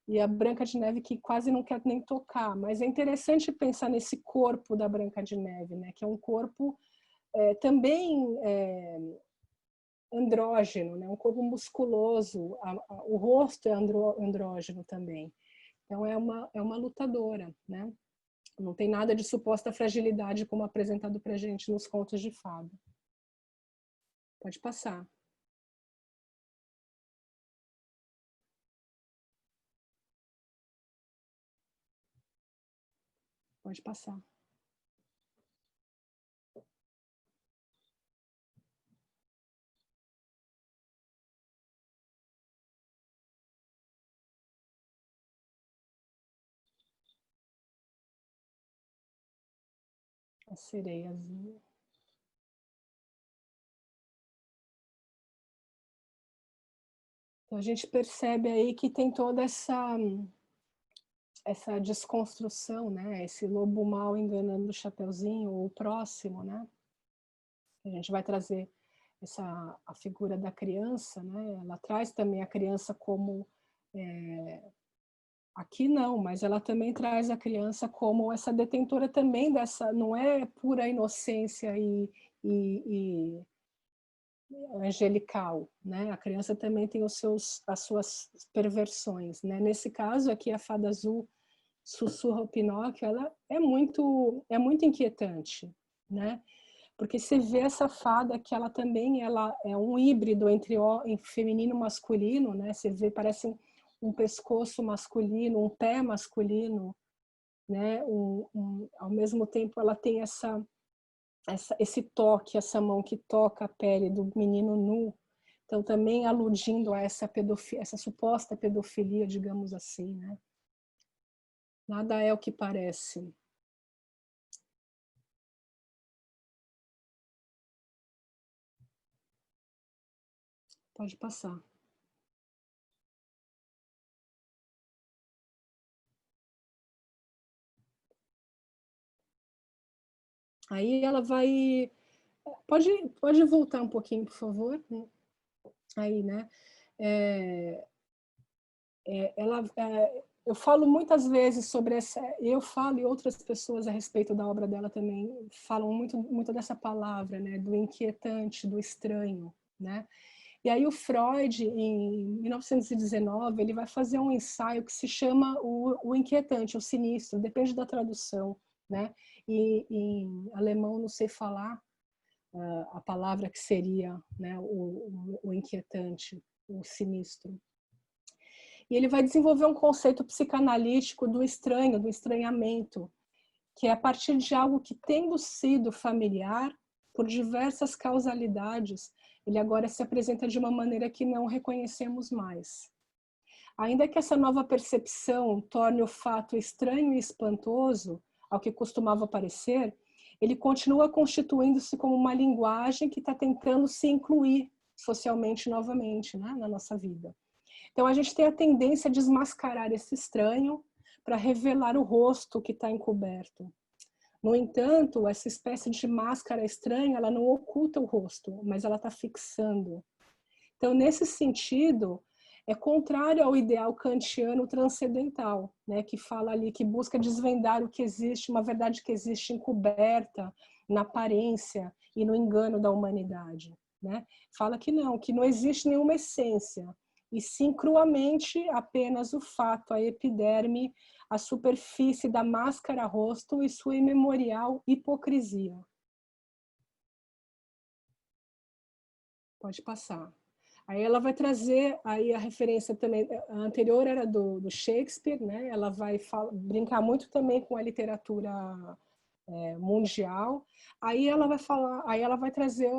e a Branca de Neve que quase não quer nem tocar. Mas é interessante pensar nesse corpo da Branca de Neve, né, que é um corpo também andrógeno, né, um corpo musculoso, o rosto é andrógeno também. Então é uma lutadora, né? Não tem nada de suposta fragilidade como apresentado para a gente nos contos de fada. Pode passar. Pode passar. A sereiazinha. Então a gente percebe aí que tem toda essa desconstrução, né? Esse lobo mau enganando o Chapeuzinho, ou o próximo, né? A gente vai trazer a figura da criança, né? Ela traz também a criança como aqui não, mas ela também traz a criança como essa detentora também dessa, não é pura inocência e angelical, né? A criança também tem as suas perversões, né? Nesse caso aqui a fada azul sussurra o Pinóquio, ela é muito inquietante, né? Porque você vê essa fada que ela é um híbrido entre feminino e masculino, né? Você vê, parece um pescoço masculino, um pé masculino, né? Ao mesmo tempo ela tem esse toque, essa mão que toca a pele do menino nu, então também aludindo a essa suposta pedofilia, digamos assim, né? Nada é o que parece. Pode passar. Aí ela vai... Pode voltar um pouquinho, por favor? Aí, né? Eu falo muitas vezes sobre eu falo e outras pessoas a respeito da obra dela também falam muito dessa palavra, né? Do inquietante, do estranho, né? E aí o Freud, em 1919, ele vai fazer um ensaio que se chama o inquietante, o sinistro, depende da tradução, né? E em alemão não sei falar a palavra que seria, né, o inquietante, o sinistro. E ele vai desenvolver um conceito psicanalítico do estranho, do estranhamento, que é a partir de algo que, tendo sido familiar, por diversas causalidades, ele agora se apresenta de uma maneira que não reconhecemos mais. Ainda que essa nova percepção torne o fato estranho e espantoso ao que costumava parecer, ele continua constituindo-se como uma linguagem que está tentando se incluir socialmente novamente, né, na nossa vida. Então, a gente tem a tendência a desmascarar esse estranho para revelar o rosto que está encoberto. No entanto, essa espécie de máscara estranha, ela não oculta o rosto, mas ela está fixando. Então, nesse sentido, é contrário ao ideal kantiano transcendental, né, que fala ali, que busca desvendar o que existe, uma verdade que existe encoberta na aparência e no engano da humanidade, né? Fala que não existe nenhuma essência, e sim cruamente apenas o fato, a epiderme, a superfície da máscara-rosto e sua imemorial hipocrisia. Pode passar. Aí ela vai trazer, aí a referência também, a anterior era do Shakespeare, né? Ela vai brincar muito também com a literatura mundial. Aí ela vai falar, aí ela vai trazer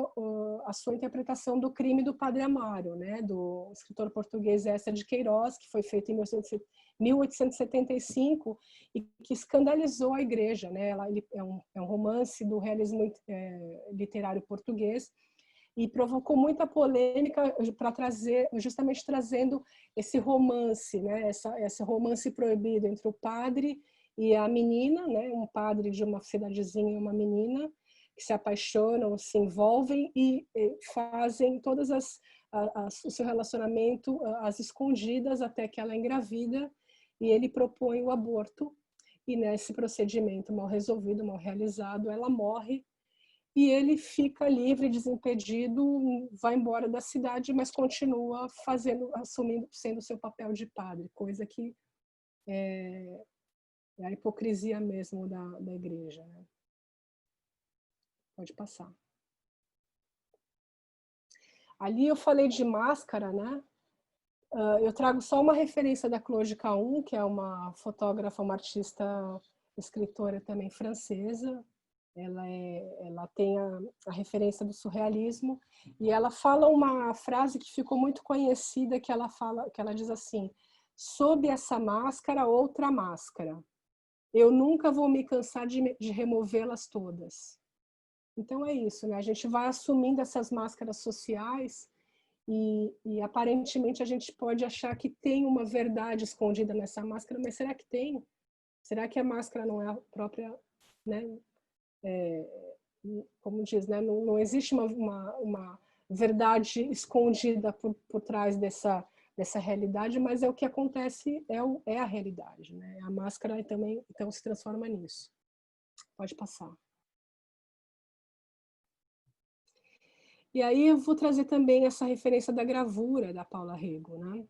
a sua interpretação do Crime do Padre Amaro, né? Do escritor português Eça de Queiroz, que foi feito em 1875 e que escandalizou a Igreja, né? Ele é um romance do realismo literário português, e provocou muita polêmica para trazer, justamente trazendo esse romance, né? Esse romance proibido entre o padre e a menina, né? Um padre de uma cidadezinha e uma menina que se apaixonam, se envolvem e fazem todas o seu relacionamento às escondidas até que ela é engravida e ele propõe o aborto, e nesse procedimento mal resolvido, mal realizado, ela morre. E ele fica livre, desimpedido, vai embora da cidade, mas continua assumindo, sendo seu papel de padre, coisa que é a hipocrisia mesmo da igreja, né? Pode passar. Ali eu falei de máscara, né? Eu trago só uma referência da Claude Cahun, que é uma fotógrafa, uma artista, escritora também francesa. Ela tem a referência do surrealismo, e ela fala uma frase que ficou muito conhecida, que ela diz assim: sob essa máscara, outra máscara. Eu nunca vou me cansar de removê-las todas. Então é isso, né? A gente vai assumindo essas máscaras sociais e aparentemente a gente pode achar que tem uma verdade escondida nessa máscara, mas será que tem? Será que a máscara não é a própria, né? Como diz, né? Não existe uma verdade escondida por trás dessa realidade, mas é o que acontece, é a realidade, né? A máscara também então se transforma nisso. Pode passar. E aí eu vou trazer também essa referência da gravura da Paula Rego, né?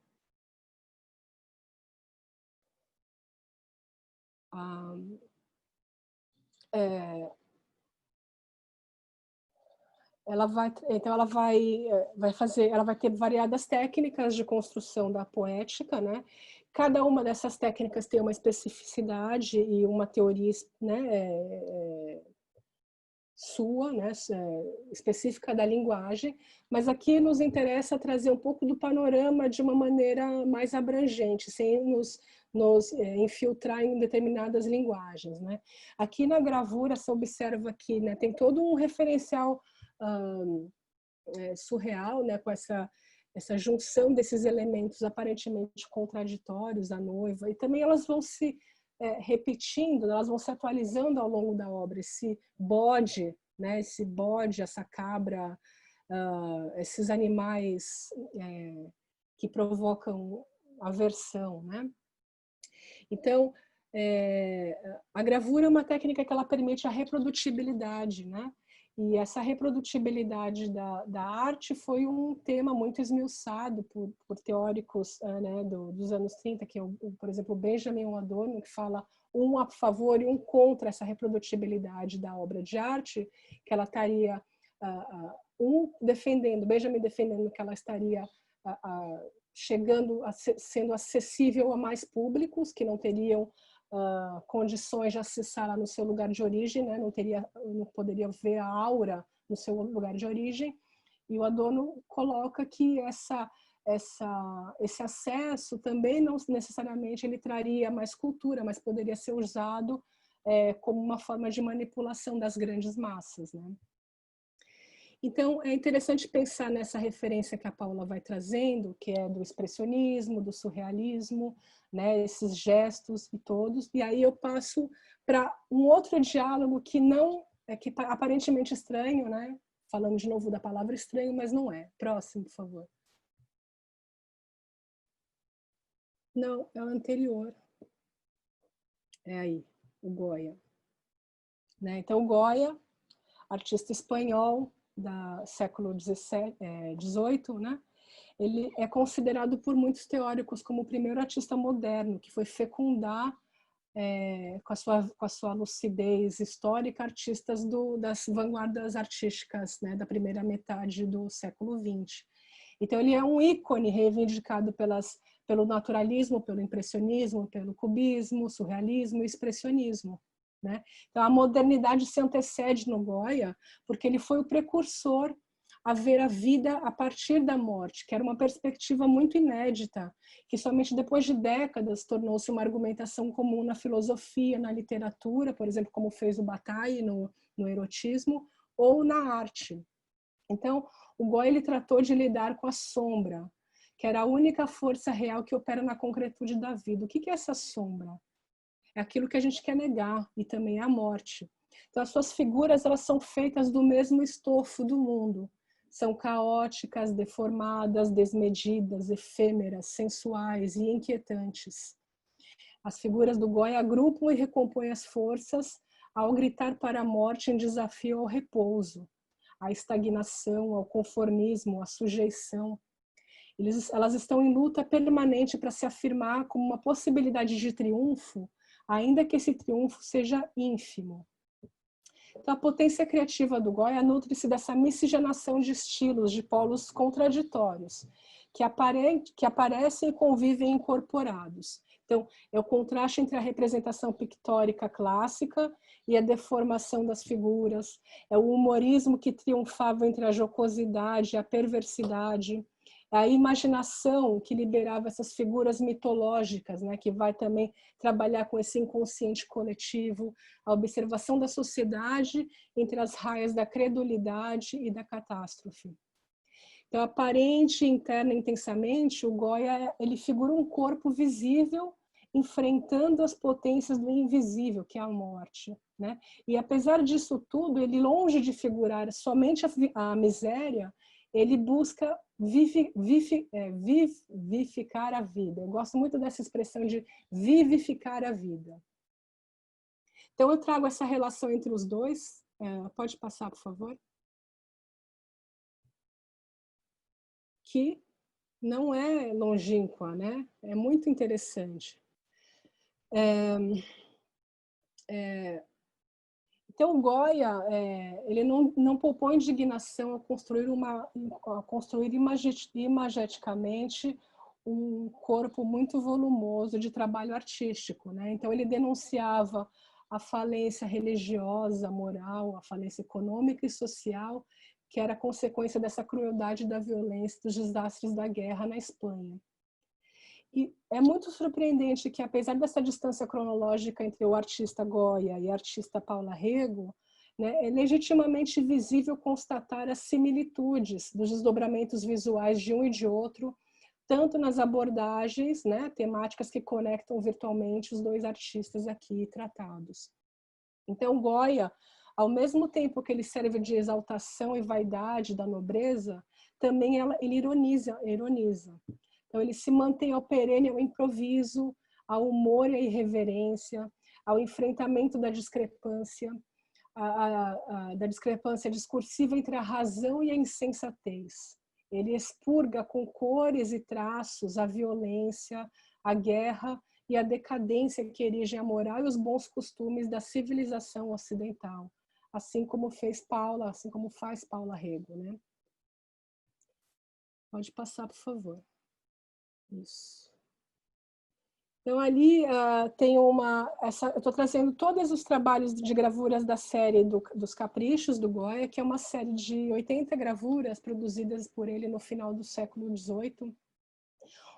Ela vai ter variadas técnicas de construção da poética, né? Cada uma dessas técnicas tem uma especificidade e uma teoria, né, sua, né, específica da linguagem, mas aqui nos interessa trazer um pouco do panorama de uma maneira mais abrangente, sem nos infiltrar em determinadas linguagens, né? Aqui na gravura se observa que, né, tem todo um referencial surreal, né, com essa junção desses elementos aparentemente contraditórios da noiva, e também elas vão se repetindo, elas vão se atualizando ao longo da obra, esse bode, né, essa cabra, esses animais que provocam aversão, né? Então, a gravura é uma técnica que ela permite a reprodutibilidade, né? E essa reprodutibilidade da arte foi um tema muito esmiuçado por teóricos, né, dos anos 30, que é, por exemplo, o Benjamin Adorno, que fala um a favor e um contra essa reprodutibilidade da obra de arte, que ela estaria, Benjamin defendendo que ela estaria chegando, sendo acessível a mais públicos, que não teriam condições de acessá-la no seu lugar de origem, né? Não poderia ver a aura no seu lugar de origem, e o Adorno coloca que esse acesso também não necessariamente ele traria mais cultura, mas poderia ser usado como uma forma de manipulação das grandes massas, né? Então, é interessante pensar nessa referência que a Paula vai trazendo, que é do expressionismo, do surrealismo, né, esses gestos e todos. E aí eu passo para um outro diálogo que não é que aparentemente estranho, né? Falando de novo da palavra estranho, mas não é. Próximo, por favor. Não, é o anterior. É aí, o Goya. Né? Então, o Goya, artista espanhol do século XVIII, né? Ele é considerado por muitos teóricos como o primeiro artista moderno que foi fecundar com a sua lucidez histórica artistas das vanguardas artísticas, né, da primeira metade do século XX. Então ele é um ícone reivindicado pelo naturalismo, pelo impressionismo, pelo cubismo, surrealismo e expressionismo. Né? Então a modernidade se antecede no Goya porque ele foi o precursor a ver a vida a partir da morte, que era uma perspectiva muito inédita, que somente depois de décadas tornou-se uma argumentação comum na filosofia, na literatura, por exemplo, como fez o Bataille no erotismo, ou na arte. Então, o Goya ele tratou de lidar com a sombra, que era a única força real que opera na concretude da vida. O que é essa sombra? É aquilo que a gente quer negar, e também é a morte. Então, as suas figuras elas são feitas do mesmo estofo do mundo. São caóticas, deformadas, desmedidas, efêmeras, sensuais e inquietantes. As figuras do Goya agrupam e recompõem as forças ao gritar para a morte em desafio ao repouso, à estagnação, ao conformismo, à sujeição. Elas estão em luta permanente para se afirmar como uma possibilidade de triunfo, ainda que esse triunfo seja ínfimo. Então, a potência criativa do Goya nutre-se dessa miscigenação de estilos, de polos contraditórios, que aparecem e convivem incorporados. Então, é o contraste entre a representação pictórica clássica e a deformação das figuras, é o humorismo que triunfava entre a jocosidade e a perversidade, a imaginação que liberava essas figuras mitológicas, né, que vai também trabalhar com esse inconsciente coletivo, a observação da sociedade entre as raias da credulidade e da catástrofe. Então, aparente e interna intensamente, o Goya ele figura um corpo visível enfrentando as potências do invisível, que é a morte. Né? E apesar disso tudo, ele longe de figurar somente a miséria, ele busca vivificar a vida. Eu gosto muito dessa expressão de vivificar a vida. Então, eu trago essa relação entre os dois. Pode passar, por favor? Que não é longínqua, né? É muito interessante. Então, o Goya, ele não poupou indignação a construir imageticamente um corpo muito volumoso de trabalho artístico. Né? Então, ele denunciava a falência religiosa, moral, a falência econômica e social, que era consequência dessa crueldade da violência, dos desastres da guerra na Espanha. E é muito surpreendente que, apesar dessa distância cronológica entre o artista Goya e a artista Paula Rego, né, é legitimamente visível constatar as similitudes dos desdobramentos visuais de um e de outro, tanto nas abordagens, né, temáticas que conectam virtualmente os dois artistas aqui tratados. Então, Goya, ao mesmo tempo que ele serve de exaltação e vaidade da nobreza, também ele ironiza. Então, ele se mantém ao perene, ao improviso, ao humor e à irreverência, ao enfrentamento da discrepância, da discrepância discursiva entre a razão e a insensatez. Ele expurga com cores e traços a violência, a guerra e a decadência que erigem a moral e os bons costumes da civilização ocidental, assim como faz Paula Rego, né? Pode passar, por favor. Isso. Então, ali tem eu estou trazendo todos os trabalhos de gravuras da série dos Caprichos, do Goya, que é uma série de 80 gravuras produzidas por ele no final do século XVIII.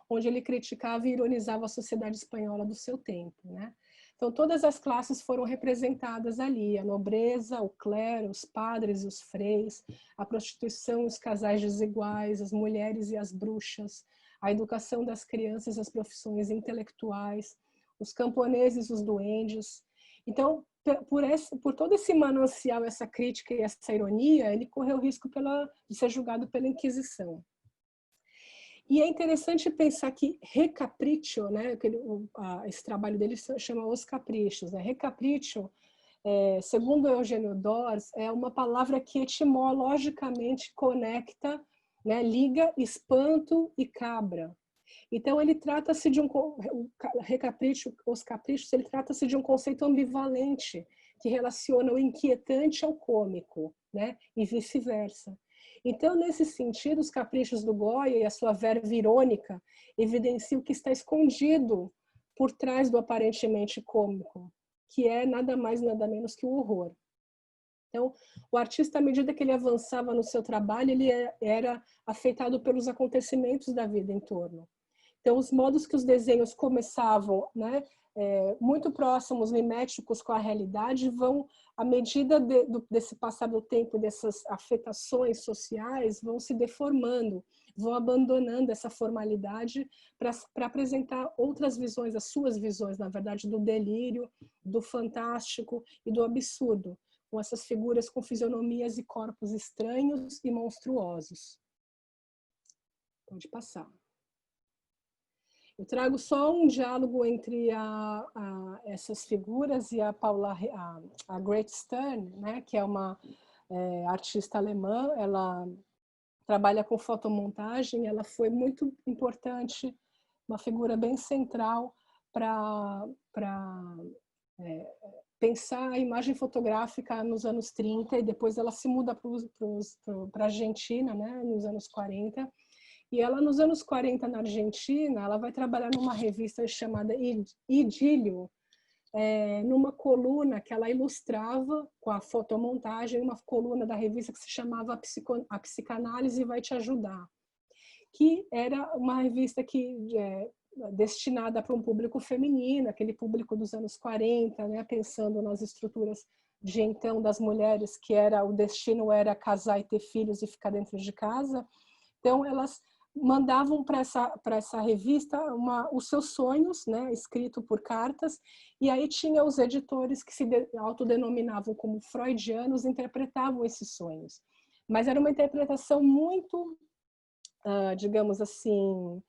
onde ele criticava e ironizava a sociedade espanhola do seu tempo, né? Então, todas as classes foram representadas ali, a nobreza, o clero, os padres e os freis, a prostituição, os casais desiguais, as mulheres e as bruxas, a educação das crianças, as profissões intelectuais, os camponeses, os duendes. Então, por todo esse manancial, essa crítica e essa ironia, ele correu o risco de ser julgado pela Inquisição. E é interessante pensar que Recapriccio, né, esse trabalho dele se chama Os Caprichos. Né? Recapriccio, segundo Eugênio Dors, é uma palavra que etimologicamente conecta, né, liga espanto e cabra. Então, ele trata-se de Recapriccio, Os Caprichos, ele trata-se de um conceito ambivalente que relaciona o inquietante ao cômico, né, e vice-versa. Então, nesse sentido, os caprichos do Goya e a sua verve irônica evidenciam o que está escondido por trás do aparentemente cômico, que é nada mais, nada menos que o horror. Então, o artista, à medida que ele avançava no seu trabalho, ele era afetado pelos acontecimentos da vida em torno. Então, os modos que os desenhos começavam, né, muito próximos, miméticos com a realidade, vão, à medida desse passar do tempo, dessas afetações sociais, vão se deformando, vão abandonando essa formalidade para apresentar outras visões, as suas visões, na verdade, do delírio, do fantástico e do absurdo, com essas figuras com fisionomias e corpos estranhos e monstruosos. Pode passar. Eu trago só um diálogo entre essas figuras e a Grete Stern, né, que é uma artista alemã. Ela trabalha com fotomontagem, ela foi muito importante, uma figura bem central para pensar a imagem fotográfica nos anos 30, e depois ela se muda para a Argentina, né, nos anos 40. E ela, nos anos 40, na Argentina, ela vai trabalhar numa revista chamada Idílio, numa coluna que ela ilustrava com a fotomontagem, uma coluna da revista que se chamava A Psicanálise Vai Te Ajudar, que era uma revista destinada para um público feminino, aquele público dos anos 40, né, pensando nas estruturas de então das mulheres, que o destino era casar e ter filhos e ficar dentro de casa. Então, elas mandavam para essa revista os seus sonhos, né, escrito por cartas, e aí tinha os editores que se autodenominavam como freudianos, interpretavam esses sonhos. Mas era uma interpretação muito, digamos assim,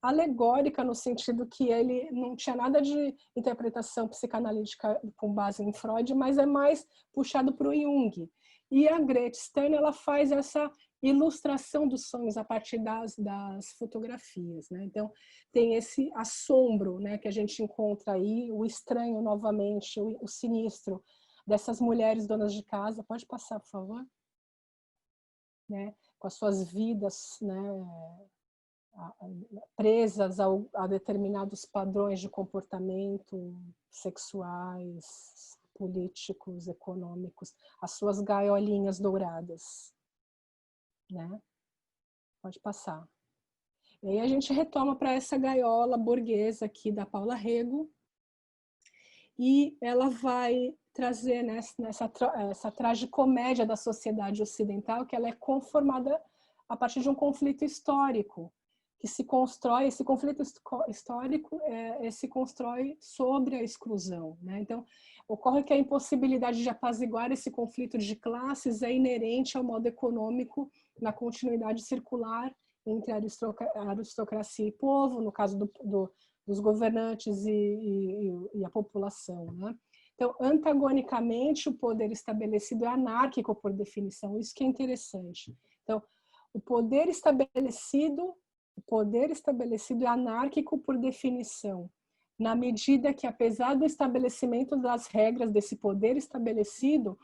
alegórica, no sentido que ele não tinha nada de interpretação psicanalítica com base em Freud, mas é mais puxado para o Jung. E a Grete Stern, ela faz essa ilustração dos sonhos a partir das fotografias, né? Então, tem esse assombro, né, que a gente encontra aí, o estranho novamente, o sinistro dessas mulheres donas de casa. Pode passar, por favor? Né? Com as suas vidas, né, presas a determinados padrões de comportamento sexuais, políticos, econômicos, as suas gaiolinhas douradas. Né? Pode passar. E aí a gente retoma para essa gaiola burguesa aqui da Paula Rego, e ela vai trazer essa tragicomédia da sociedade ocidental, que ela é conformada a partir de um conflito histórico, que se constrói, esse conflito histórico se constrói sobre a exclusão. Né? Então, ocorre que a impossibilidade de apaziguar esse conflito de classes é inerente ao modo econômico na continuidade circular entre a aristocracia e povo, no caso dos governantes e a população. Né? Então, antagonicamente, o poder estabelecido é anárquico por definição, isso que é interessante. Então, o poder estabelecido é anárquico por definição, na medida que, apesar do estabelecimento das regras desse poder estabelecido,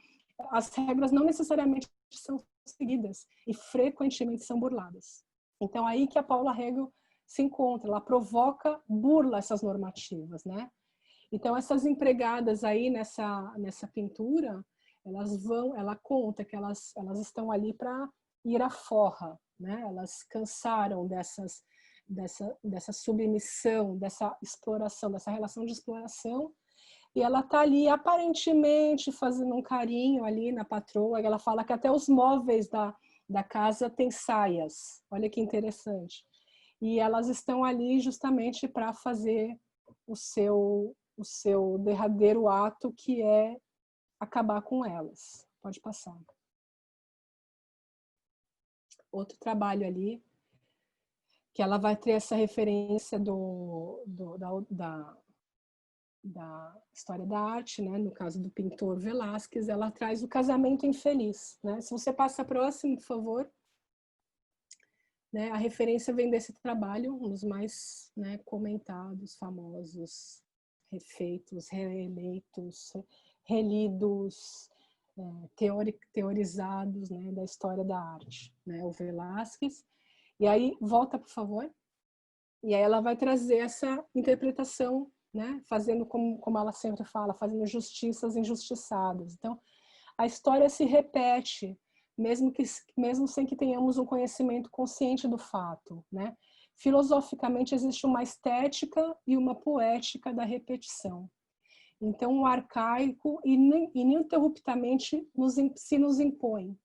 as regras não necessariamente são seguidas e frequentemente são burladas. Então, aí que a Paula Rego se encontra, ela burla essas normativas, né? Então, essas empregadas aí nessa pintura, ela conta que elas estão ali para ir à forra, né? Elas cansaram dessa submissão, dessa exploração, dessa relação de exploração. E ela está ali, aparentemente, fazendo um carinho ali na patroa. Ela fala que até os móveis da casa têm saias. Olha que interessante. E elas estão ali justamente para fazer o seu derradeiro ato, que é acabar com elas. Pode passar. Outro trabalho ali, que ela vai ter essa referência da história da arte, né? No caso do pintor Velázquez, ela traz o casamento infeliz, né? Se você passa próximo, por favor. Né? A referência vem desse trabalho, um dos mais, né, comentados, famosos, refeitos, reeleitos, relidos, teorizados, né, da história da arte, né? O Velázquez. E aí, volta, por favor. E aí ela vai trazer essa interpretação, né? Fazendo como ela sempre fala, fazendo justiças injustiçadas. Então, a história se repete, mesmo sem que tenhamos um conhecimento consciente do fato, né? Filosoficamente, existe uma estética e uma poética da repetição. Então, o arcaico ininterruptamente se nos impõe.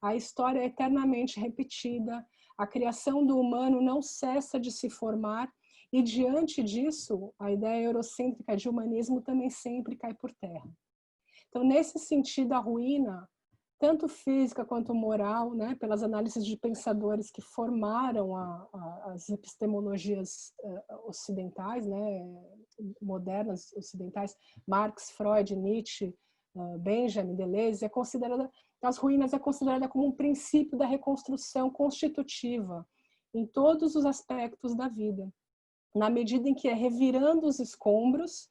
A história é eternamente repetida, a criação do humano não cessa de se formar, e diante disso, a ideia eurocêntrica de humanismo também sempre cai por terra. Então, nesse sentido, a ruína, tanto física quanto moral, né, pelas análises de pensadores que formaram as epistemologias ocidentais, né, modernas ocidentais, Marx, Freud, Nietzsche, Benjamin, Deleuze, as ruínas é considerada como um princípio da reconstrução constitutiva em todos os aspectos da vida, na medida em que é revirando os escombros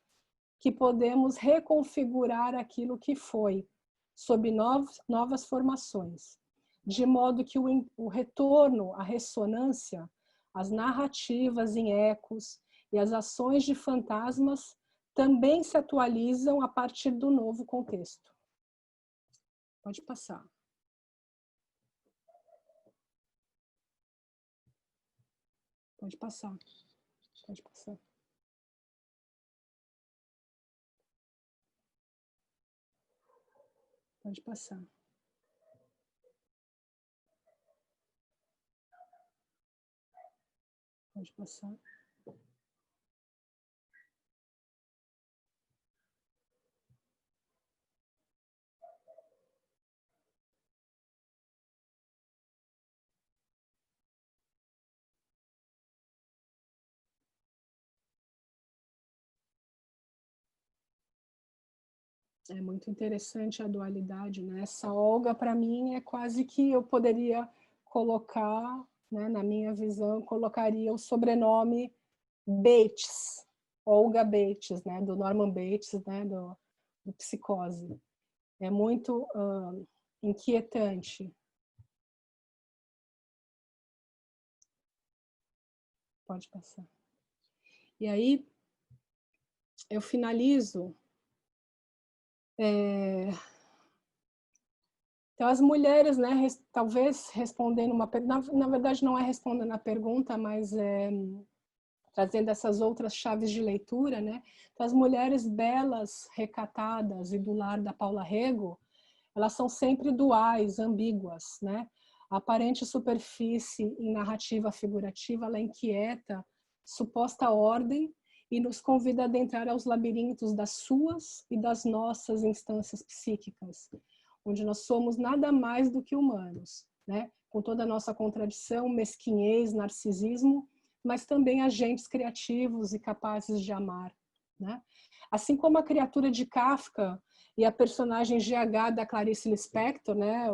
que podemos reconfigurar aquilo que foi, sob novas formações, de modo que o retorno, a ressonância, as narrativas em ecos e as ações de fantasmas também se atualizam a partir do novo contexto. Pode passar. Pode passar. Pode passar. Pode passar. Pode passar. É muito interessante a dualidade, né? Essa Olga, para mim, é quase que eu poderia colocar, né, na minha visão, colocaria o sobrenome Bates, Olga Bates, né, do Norman Bates, né, do Psicose. É muito inquietante. Pode passar. E aí, eu finalizo. Então, as mulheres, né, talvez respondendo uma pergunta, na verdade não é respondendo a pergunta, mas trazendo essas outras chaves de leitura, né? Então, as mulheres belas, recatadas e do lar da Paula Rego, elas são sempre duais, ambíguas, né? A aparente superfície em narrativa figurativa, ela inquieta suposta ordem e nos convida a adentrar aos labirintos das suas e das nossas instâncias psíquicas, onde nós somos nada mais do que humanos, né? Com toda a nossa contradição, mesquinhez, narcisismo, mas também agentes criativos e capazes de amar, né? Assim como a criatura de Kafka e a personagem GH da Clarice Lispector, né?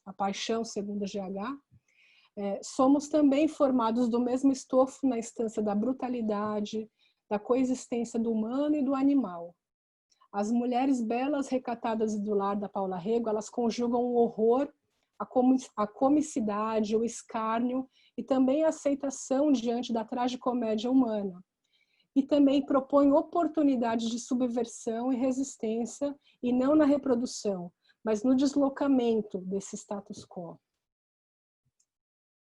A Paixão segundo GH, somos também formados do mesmo estofo na instância da brutalidade, da coexistência do humano e do animal. As mulheres belas, recatadas e do lar da Paula Rego, elas conjugam o horror, a comicidade, o escárnio e também a aceitação diante da tragicomédia humana. E também propõem oportunidades de subversão e resistência, e não na reprodução, mas no deslocamento desse status quo.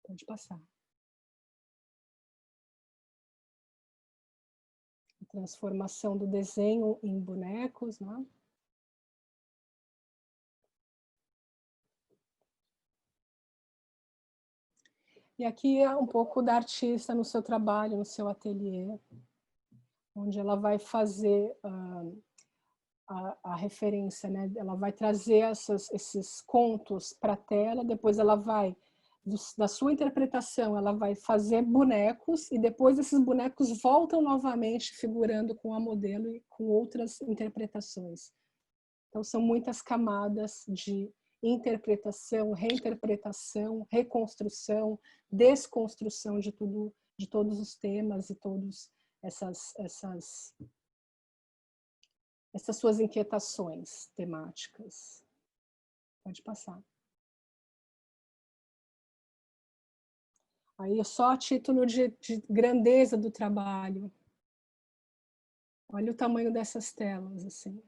Pode passar. A transformação do desenho em bonecos, né? E aqui é um pouco da artista no seu trabalho, no seu ateliê, onde ela vai fazer a referência, né? Ela vai trazer esses contos para a tela, depois ela vai, da sua interpretação, ela vai fazer bonecos, e depois esses bonecos voltam novamente figurando com a modelo e com outras interpretações. Então, são muitas camadas de interpretação, reinterpretação, reconstrução, desconstrução de tudo, de todos os temas e todas essas suas inquietações temáticas. Pode passar. Aí, só a título de grandeza do trabalho. Olha o tamanho dessas telas, assim.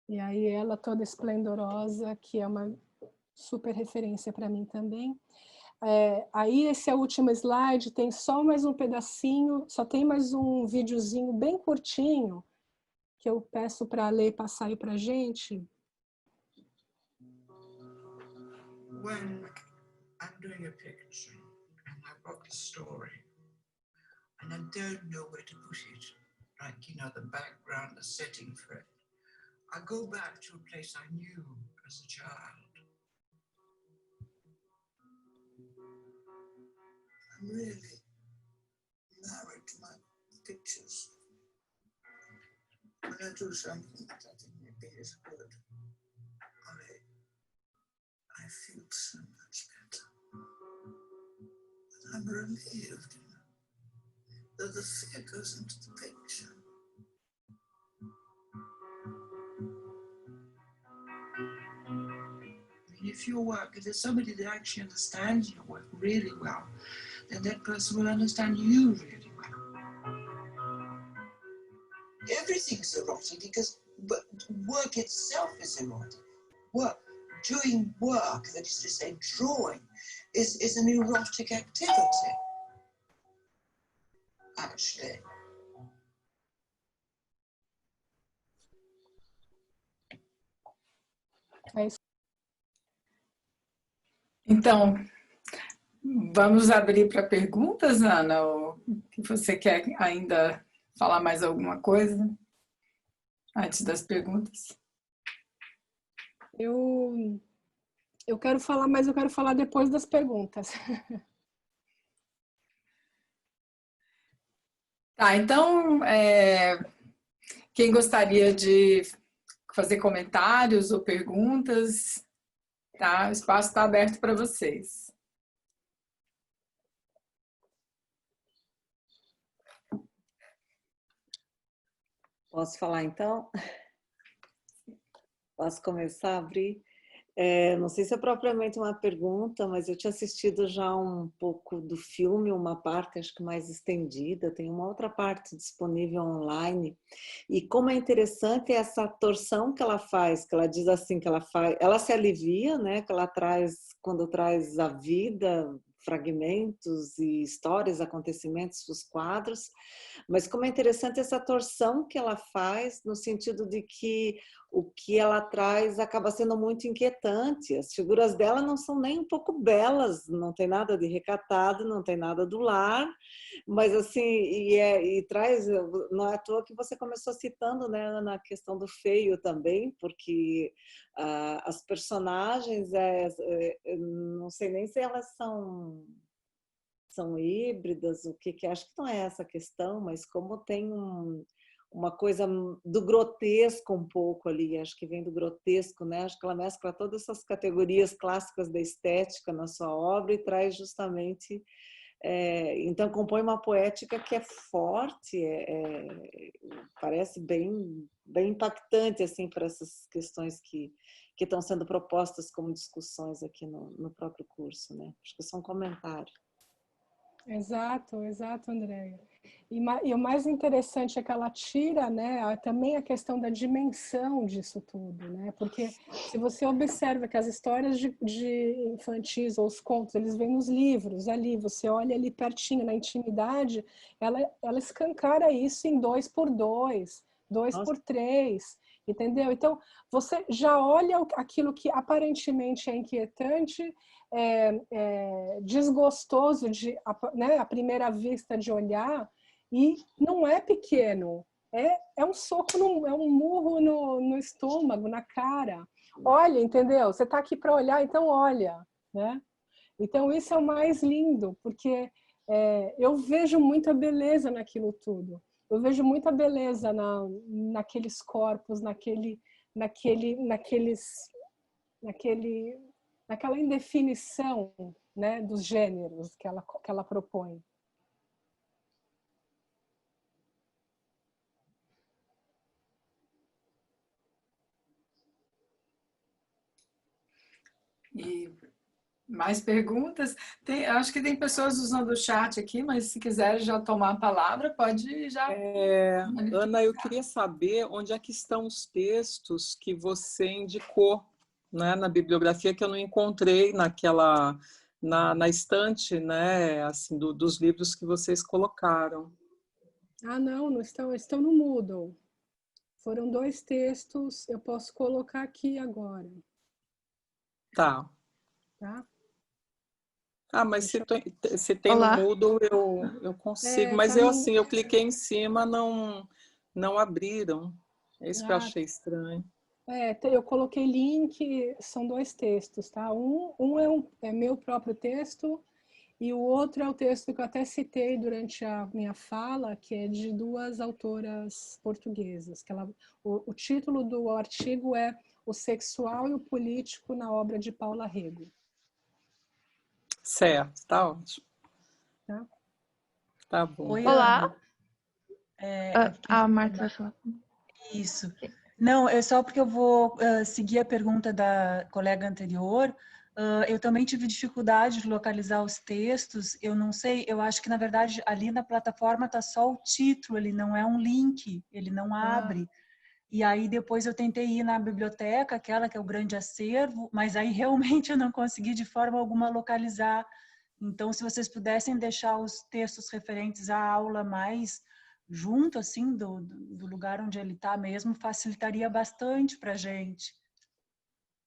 E aí ela toda esplendorosa, que é uma super referência para mim também. Aí esse é o último slide, tem só mais um pedacinho, só tem mais um videozinho bem curtinho, que eu peço para a Lê passar aí para a gente. When I'm doing a picture and I've got the story and I don't know where to put it, like, you know, the background, the setting for it, I go back to a place I knew as a child. I'm really married to my pictures. When I do something that I think maybe is good, I feel so much better. And I'm relieved, you know, that the fear goes into the picture. If your work, if there's somebody that actually understands your work really well, then that person will understand you really well. Everything's erotic because work itself is erotic. Doing work, that is to say drawing, is an erotic activity, actually. Então, vamos abrir para perguntas, Ana? Ou você quer ainda falar mais alguma coisa antes das perguntas? Eu quero falar, mas eu quero falar depois das perguntas. Tá, então, quem gostaria de fazer comentários ou perguntas, tá? O espaço está aberto para vocês. Posso falar, então? Posso começar a abrir? Não sei se é propriamente uma pergunta, mas eu tinha assistido já um pouco do filme, uma parte acho que mais estendida, tem uma outra parte disponível online, e como é interessante essa torção que ela faz, que ela diz assim, que ela faz, ela se alivia, né, que ela traz, quando traz a vida, fragmentos e histórias, acontecimentos dos quadros, mas como é interessante essa torção que ela faz, no sentido de que o que ela traz acaba sendo muito inquietante. As figuras dela não são nem um pouco belas, não tem nada de recatado, não tem nada do lar, mas assim, e traz, não é à toa que você começou citando, né, na questão do feio também, porque as personagens, não sei nem se elas são híbridas, o que acho que não é essa a questão, mas como tem uma coisa do grotesco um pouco ali, acho que vem do grotesco, né? Acho que ela mescla todas essas categorias clássicas da estética na sua obra e traz justamente, então compõe uma poética que é forte, parece bem impactante assim para essas questões que estão sendo propostas como discussões aqui no próprio curso, né? Acho que é só um comentário. Exato, exato, Andréia. E o mais interessante é que ela tira, né, também a questão da dimensão disso tudo, né? Porque se você observa que as histórias de infantis ou os contos, eles vêm nos livros ali, você olha ali pertinho, na intimidade, ela escancara isso em 2x2, dois Nossa. por três, entendeu? Então, você já olha aquilo que aparentemente é inquietante, desgostoso né, à primeira vista de olhar, e não é pequeno, é um soco, é um murro no estômago, na cara. Olha, entendeu? Você está aqui para olhar, então olha, né? Então isso é o mais lindo, porque eu vejo muita beleza naquilo tudo. Eu vejo muita beleza naqueles corpos, naquela indefinição, né, dos gêneros que ela propõe. E mais perguntas? Acho que tem pessoas usando o chat aqui, mas se quiser já tomar a palavra, pode já. Ana, eu queria saber onde é que estão os textos que você indicou, né, na bibliografia, que eu não encontrei na estante, né, assim, dos livros que vocês colocaram. Ah, não estão, estão no Moodle. Foram 2 textos, eu posso colocar aqui agora. Tá. Tá? Mas se tem no Moodle, eu consigo. Mas tá assim, eu cliquei em cima, não abriram. É isso que eu achei estranho. Eu coloquei link, são 2 textos, tá? É meu próprio texto, e o outro é o texto que eu até citei durante a minha fala, que é de 2 autoras portuguesas. O título do artigo é O Sexual e o Político na Obra de Paula Rego. Certo, tá ótimo. Tá? Tá bom. Oi, Olá. Ana. A Marta vai falar. Isso. Não, é só porque eu vou seguir a pergunta da colega anterior. Eu também tive dificuldade de localizar os textos. Eu não sei, eu acho que, na verdade, ali na plataforma está só o título, ele não é um link, ele não abre. E aí depois eu tentei ir na biblioteca, aquela que é o grande acervo, mas aí realmente eu não consegui de forma alguma localizar. Então, se vocês pudessem deixar os textos referentes à aula mais junto, assim, do lugar onde ele está mesmo, facilitaria bastante para a gente.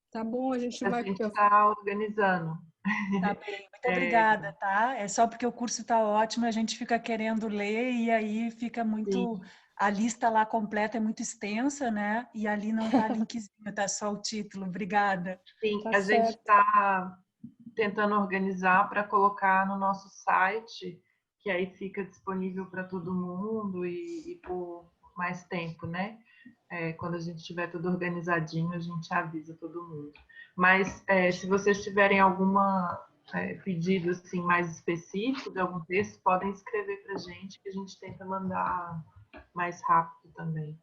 Tá bom, a gente vai... A gente está organizando. Tá bem, muito obrigada, tá? É só porque o curso está ótimo, a gente fica querendo ler e aí fica muito... Sim. A lista lá completa é muito extensa, né? E ali não tá linkzinho, tá só o título. Obrigada. Sim, tá a certo. gente está tentando organizar para colocar no nosso site, que aí fica disponível para todo mundo e por mais tempo, né? Quando a gente tiver tudo organizadinho, a gente avisa todo mundo. Mas se vocês tiverem alguma pedido assim, mais específico de algum texto, podem escrever para a gente, que a gente tenta mandar mais rápido também.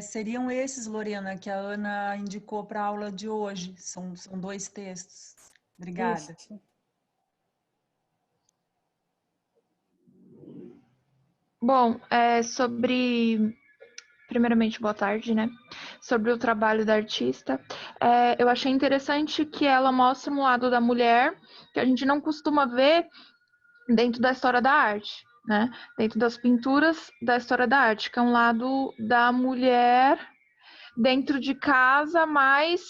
Seriam esses, Lorena, que a Ana indicou para a aula de hoje. São 2 textos. Obrigada. Isso. Bom, primeiramente, boa tarde, né? Sobre o trabalho da artista. Eu achei interessante que ela mostra um lado da mulher que a gente não costuma ver dentro da história da arte, né? Dentro das pinturas da história da arte, que é um lado da mulher dentro de casa, mas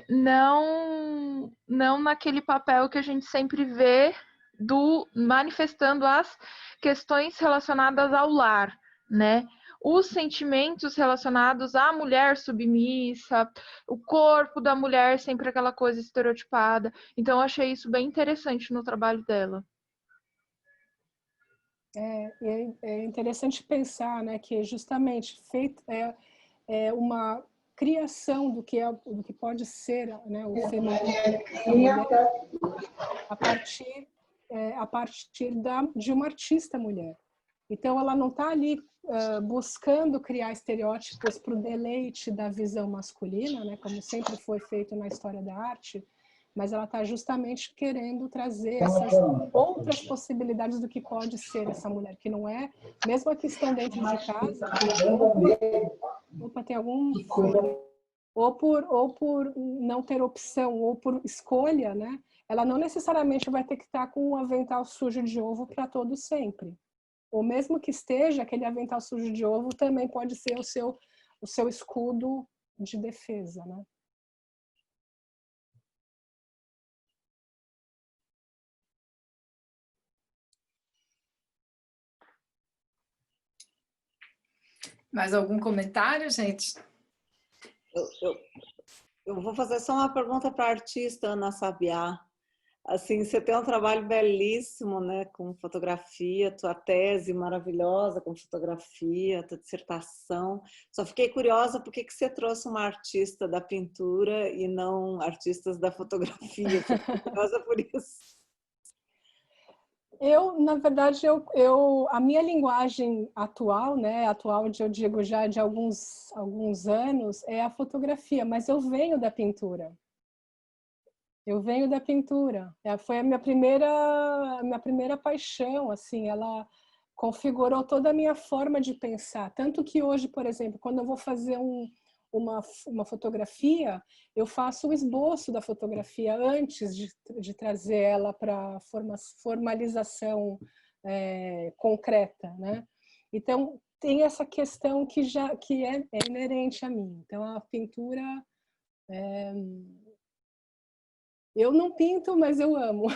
não naquele papel que a gente sempre vê manifestando as questões relacionadas ao lar, né? Os sentimentos relacionados à mulher submissa, o corpo da mulher sempre aquela coisa estereotipada. Então, eu achei isso bem interessante no trabalho dela. É interessante pensar, né, que justamente uma criação do que pode ser, né, o feminino a partir de uma artista mulher. Então, ela não está ali buscando criar estereótipos para o deleite da visão masculina, né, como sempre foi feito na história da arte, mas ela está justamente querendo trazer essas outras possibilidades do que pode ser essa mulher, que não é, mesmo a que estão dentro de casa, opa, tem algum... Ou por não ter opção, ou por escolha, né? Ela não necessariamente vai ter que estar com um avental sujo de ovo para todo sempre. Ou mesmo que esteja, aquele avental sujo de ovo também pode ser o seu escudo de defesa, né? Mais algum comentário, gente? Eu vou fazer só uma pergunta para a artista Ana Sabiá. Assim, você tem um trabalho belíssimo, né, com fotografia, tua tese maravilhosa com fotografia, tua dissertação. Só fiquei curiosa por que você trouxe uma artista da pintura e não artistas da fotografia. Fiquei curiosa por isso. Na verdade, a minha linguagem atual, né, atual, eu digo já de alguns anos, é a fotografia, mas eu venho da pintura. Eu venho da pintura. Foi a minha primeira paixão, assim, ela configurou toda a minha forma de pensar. Tanto que hoje, por exemplo, quando eu vou fazer uma fotografia, eu faço o esboço da fotografia antes de trazer ela para formalização concreta, né? Então, tem essa questão que é inerente a mim. Então, a pintura... Eu não pinto, mas eu amo.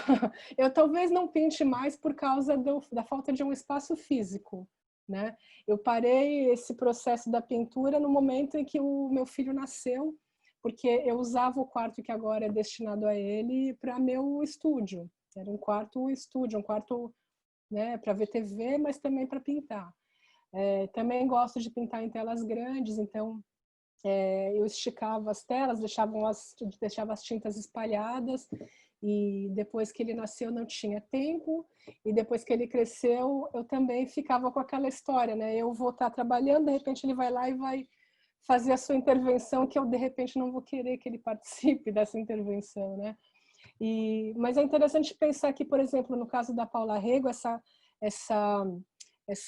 Eu talvez não pinte mais por causa da falta de um espaço físico, né? Eu parei esse processo da pintura no momento em que o meu filho nasceu, porque eu usava o quarto que agora é destinado a ele para meu estúdio. Era um quarto estúdio, um quarto, né, para ver TV, mas também para pintar. Também gosto de pintar em telas grandes, então eu esticava as telas, deixava as tintas espalhadas, e depois que ele nasceu não tinha tempo, e depois que ele cresceu eu também ficava com aquela história, né? Eu vou estar trabalhando, de repente ele vai lá e vai fazer a sua intervenção, que eu de repente não vou querer que ele participe dessa intervenção, né? Mas é interessante pensar que, por exemplo, no caso da Paula Rego, essa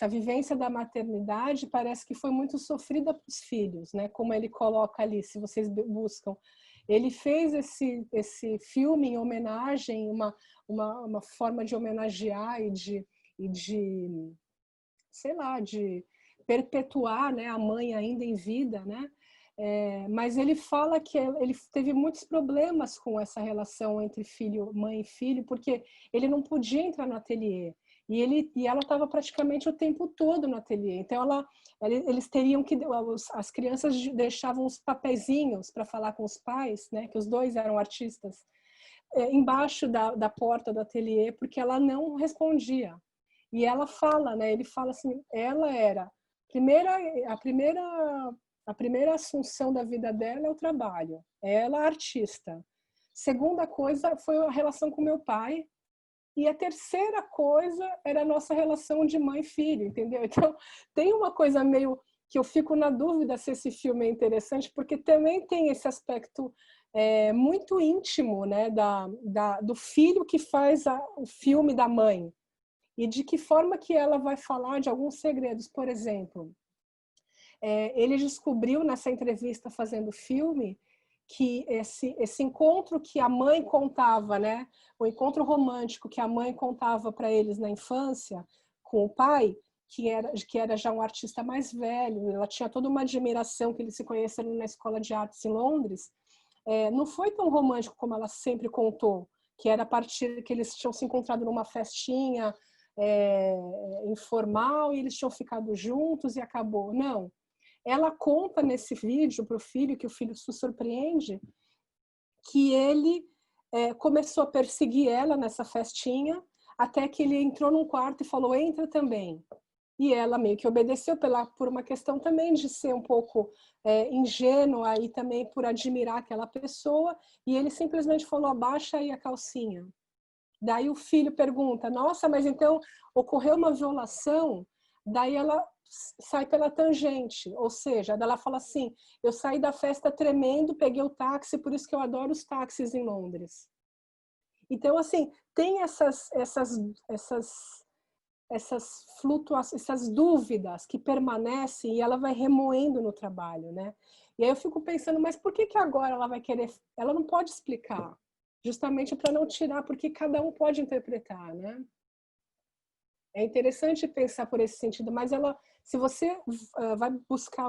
vivência da maternidade parece que foi muito sofrida para os filhos, né? Como ele coloca ali, se vocês buscam. Ele fez esse filme em homenagem, uma forma de homenagear e de sei lá, de perpetuar, né, a mãe ainda em vida, né? Mas ele fala que ele teve muitos problemas com essa relação entre mãe e filho, porque ele não podia entrar no ateliê. E ela estava praticamente o tempo todo no ateliê. Então, eles teriam que... As crianças deixavam os papeizinhos para falar com os pais, né, que os dois eram artistas, embaixo da porta do ateliê, porque ela não respondia. E ela fala, né, ele fala assim, ela era... A primeira assunção da vida dela é o trabalho. Ela é artista. Segunda coisa foi a relação com meu pai. E a terceira coisa era a nossa relação de mãe e filho, entendeu? Então, tem uma coisa meio que eu fico na dúvida se esse filme é interessante, porque também tem esse aspecto muito íntimo, né, do filho que faz o filme da mãe. E de que forma que ela vai falar de alguns segredos. Por exemplo, ele descobriu nessa entrevista fazendo o filme que esse encontro que a mãe contava, né, o encontro romântico que a mãe contava para eles na infância com o pai, que era já um artista mais velho, ela tinha toda uma admiração, que eles se conheceram na Escola de Artes em Londres, não foi tão romântico como ela sempre contou, que era a partir que eles tinham se encontrado numa festinha informal e eles tinham ficado juntos e acabou. Não. Ela conta nesse vídeo para o filho, que o filho se surpreende, que ele começou a perseguir ela nessa festinha, até que ele entrou num quarto e falou, entra também. E ela meio que obedeceu por uma questão também de ser um pouco ingênua e também por admirar aquela pessoa, e ele simplesmente falou, abaixa aí a calcinha. Daí o filho pergunta, nossa, mas então ocorreu uma violação? Daí ela sai pela tangente, ou seja, ela fala assim, eu saí da festa tremendo, peguei o táxi, por isso que eu adoro os táxis em Londres. Então, assim, tem essas flutuações, essas dúvidas que permanecem e ela vai remoendo no trabalho, né? E aí eu fico pensando, mas por que agora ela vai querer... Ela não pode explicar, justamente para não tirar, porque cada um pode interpretar, né? É interessante pensar por esse sentido, mas ela, se você vai buscar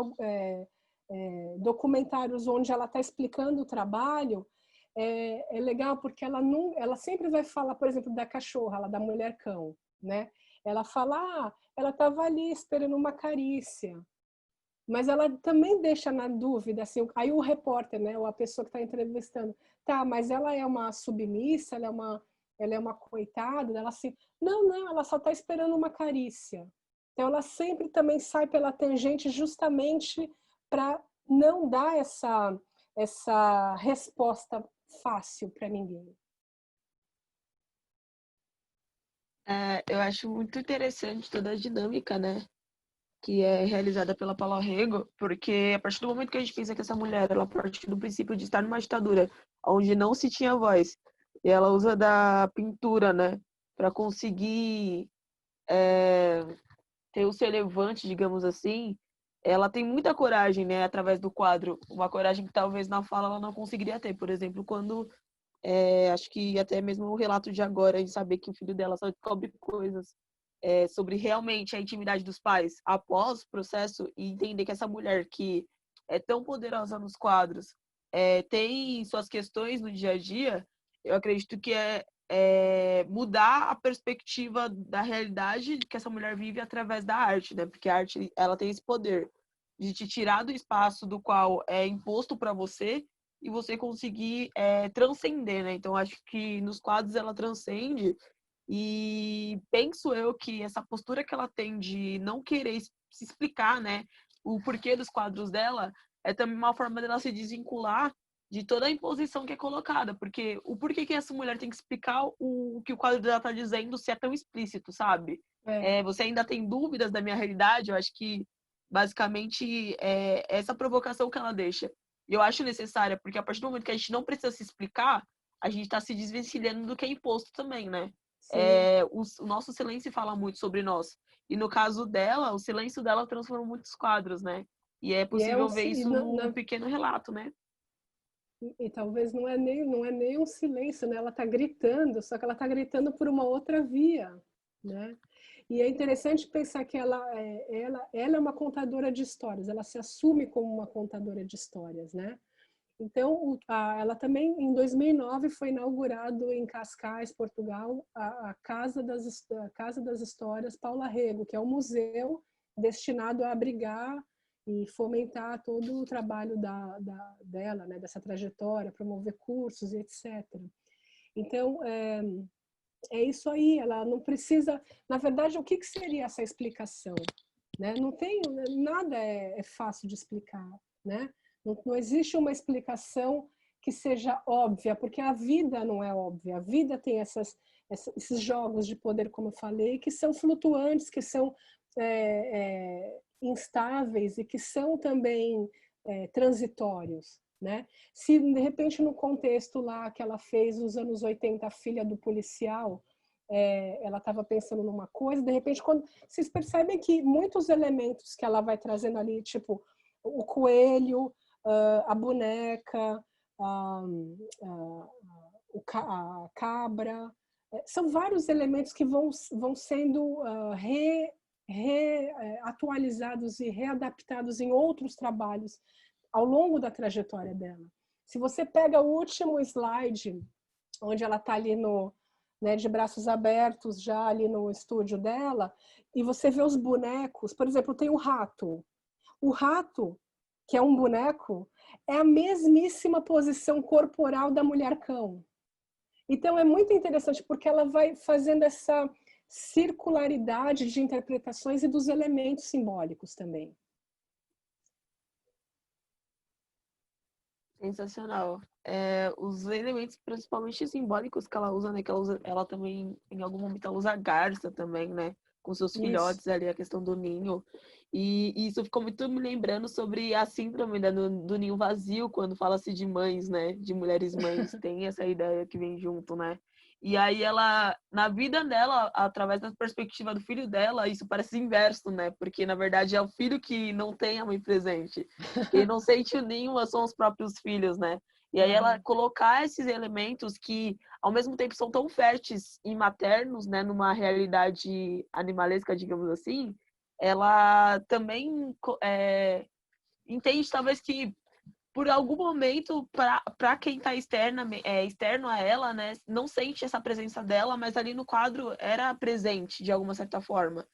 documentários onde ela está explicando o trabalho, é legal porque ela sempre vai falar, por exemplo, da cachorra, da mulher-cão, né? Ela fala, ela estava ali esperando uma carícia, mas ela também deixa na dúvida, assim, aí o repórter, né, ou a pessoa que está entrevistando, tá, mas ela é uma submissa, ela é uma coitada, ela assim, não, ela só está esperando uma carícia. Então ela sempre também sai pela tangente justamente para não dar essa resposta fácil para ninguém. Eu acho muito interessante toda a dinâmica, né, que é realizada pela Paula Rego, porque a partir do momento que a gente pensa que essa mulher, ela parte do princípio de estar numa ditadura onde não se tinha voz, e ela usa da pintura, né, para conseguir ter o ser levante, digamos assim, ela tem muita coragem, né, através do quadro, uma coragem que talvez na fala ela não conseguiria ter, por exemplo, quando acho que até mesmo o relato de agora, de saber que o filho dela só descobre coisas sobre realmente a intimidade dos pais após o processo e entender que essa mulher que é tão poderosa nos quadros tem suas questões no dia a dia, eu acredito que mudar a perspectiva da realidade que essa mulher vive através da arte, né? Porque a arte, ela tem esse poder de te tirar do espaço do qual é imposto para você e você conseguir transcender, né? Então, acho que nos quadros ela transcende e penso eu que essa postura que ela tem de não querer se explicar, né? O porquê dos quadros dela é também uma forma dela se desvincular de toda a imposição que é colocada, porque o porquê que essa mulher tem que explicar o que o quadro dela está dizendo se é tão explícito, sabe? Você ainda tem dúvidas da minha realidade? Eu acho que, basicamente, essa provocação que ela deixa. E eu acho necessária, porque a partir do momento que a gente não precisa se explicar, a gente está se desvencilhando do que é imposto também, né? O nosso silêncio fala muito sobre nós. E no caso dela, o silêncio dela transforma muitos quadros, né? E é possível ver isso num pequeno relato, né? E talvez não é nem um silêncio, né? Ela está gritando, só que ela está gritando por uma outra via, né? E é interessante pensar que ela é uma contadora de histórias, ela se assume como uma contadora de histórias, né? Então, ela também, em 2009, foi inaugurado em Cascais, Portugal, a Casa das Histórias Paula Rego, que é um museu destinado a abrigar e fomentar todo o trabalho dela, né, dessa trajetória, promover cursos e etc. Então, é isso aí, ela não precisa... Na verdade, o que seria essa explicação? Né? Não tem... Nada é fácil de explicar, né? Não existe uma explicação que seja óbvia, porque a vida não é óbvia. A vida tem esses jogos de poder, como eu falei, que são flutuantes, que são instáveis e que são também transitórios, né? Se, de repente, no contexto lá que ela fez nos anos 80, a filha do policial, ela estava pensando numa coisa, de repente, quando vocês percebem que muitos elementos que ela vai trazendo ali, tipo o coelho, a boneca, a cabra, são vários elementos que vão sendo atualizados e readaptados em outros trabalhos ao longo da trajetória dela. Se você pega o último slide, onde ela está ali de braços abertos, já ali no estúdio dela, e você vê os bonecos, por exemplo, tem o rato. O rato, que é um boneco, é a mesmíssima posição corporal da mulher-cão. Então, é muito interessante, porque ela vai fazendo essa circularidade de interpretações e dos elementos simbólicos também. Sensacional. Os elementos, principalmente simbólicos que ela usa, né? Que ela também, em algum momento, ela usa a garça também, né? Com seus filhotes ali, a questão do ninho. E isso ficou muito me lembrando sobre a síndrome, né, do ninho vazio, quando fala-se de mães, né? De mulheres mães. Tem essa ideia que vem junto, né? E aí ela, na vida dela, através da perspectiva do filho dela, isso parece inverso, né? Porque, na verdade, é o filho que não tem a mãe presente. Quem não sente nenhuma são os próprios filhos, né? E aí ela colocar esses elementos que, ao mesmo tempo, são tão férteis e maternos, né? Numa realidade animalesca, digamos assim, ela também entende, talvez, que por algum momento, para quem está externo a ela, né, não sente essa presença dela, mas ali no quadro era presente, de alguma certa forma.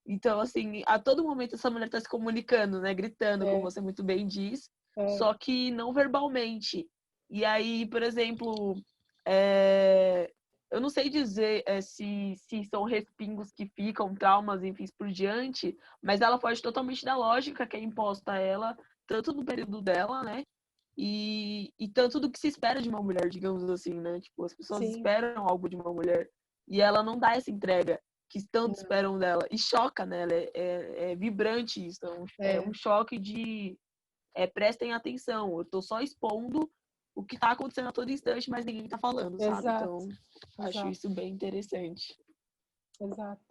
Então, assim, a todo momento essa mulher está se comunicando, né, gritando, como você muito bem diz, só que não verbalmente. E aí, por exemplo, eu não sei dizer se são respingos que ficam, traumas, enfim, por diante, mas ela foge totalmente da lógica que é imposta a ela, tanto no período dela, né? E tanto do que se espera de uma mulher, digamos assim, né? Tipo, as pessoas esperam algo de uma mulher e ela não dá essa entrega que tanto esperam dela. E choca, né? É vibrante isso. É um choque de prestem atenção, eu tô só expondo o que tá acontecendo a todo instante, mas ninguém tá falando, sabe? Então, acho isso bem interessante. Exato.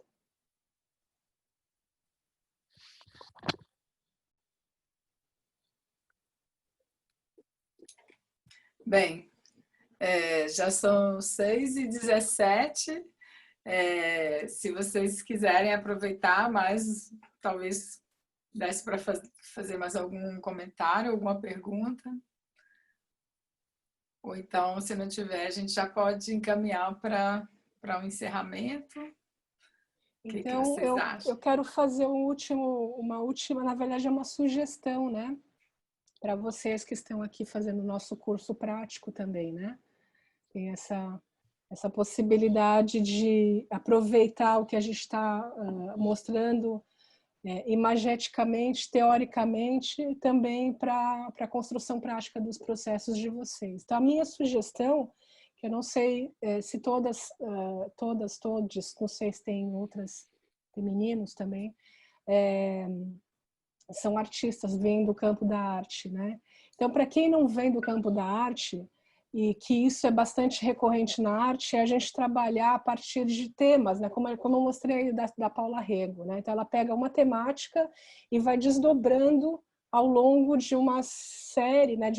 Bem, já são 6h17. Se vocês quiserem aproveitar mais, talvez desse para fazer mais algum comentário, alguma pergunta. Ou então, se não tiver, a gente já pode encaminhar para um encerramento. Então, que vocês acham? Eu quero fazer uma última, na verdade, é uma sugestão, né? Para vocês que estão aqui fazendo o nosso curso prático também, né? Tem essa possibilidade de aproveitar o que a gente está mostrando imageticamente, teoricamente, também para a construção prática dos processos de vocês. Então, a minha sugestão, que eu não sei se todos, não sei se tem outras, tem meninos também, são artistas, vêm do campo da arte, né? Então, para quem não vem do campo da arte, e que isso é bastante recorrente na arte, é a gente trabalhar a partir de temas, né? Como eu mostrei da Paula Rego, né? Então, ela pega uma temática e vai desdobrando ao longo de uma série, né?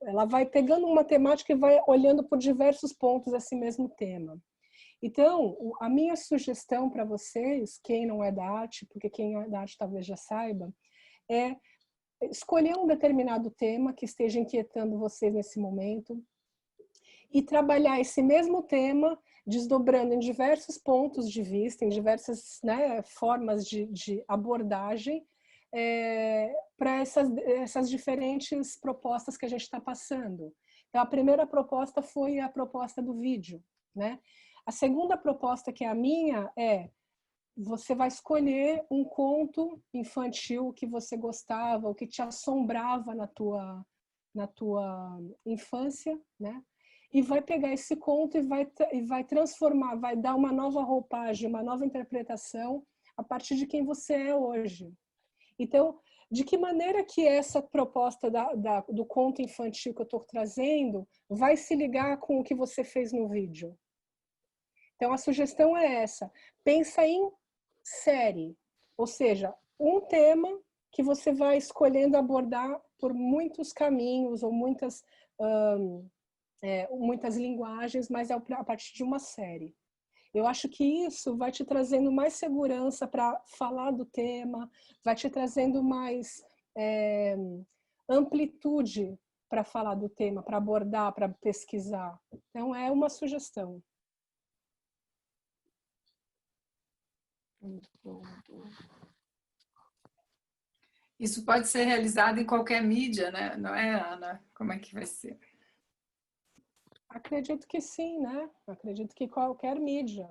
Ela vai pegando uma temática e vai olhando por diversos pontos esse mesmo tema. Então, a minha sugestão para vocês, quem não é da arte, porque quem é da arte talvez já saiba, é escolher um determinado tema que esteja inquietando vocês nesse momento e trabalhar esse mesmo tema, desdobrando em diversos pontos de vista, em diversas, né, formas de abordagem, para essas diferentes propostas que a gente está passando. Então, a primeira proposta foi a proposta do vídeo, né? A segunda proposta, que é a minha, você vai escolher um conto infantil que você gostava, ou que te assombrava na tua infância, né? E vai pegar esse conto e vai transformar, vai dar uma nova roupagem, uma nova interpretação a partir de quem você é hoje. Então, de que maneira que essa proposta do conto infantil que eu estou trazendo vai se ligar com o que você fez no vídeo? Então, a sugestão é essa. Pensa em série, ou seja, um tema que você vai escolhendo abordar por muitos caminhos ou muitas linguagens, mas é a partir de uma série. Eu acho que isso vai te trazendo mais segurança para falar do tema, vai te trazendo mais amplitude para falar do tema, para abordar, para pesquisar. Então, é uma sugestão. Isso pode ser realizado em qualquer mídia, né? Não é, Ana? Como é que vai ser? Acredito que sim, né? Acredito que qualquer mídia.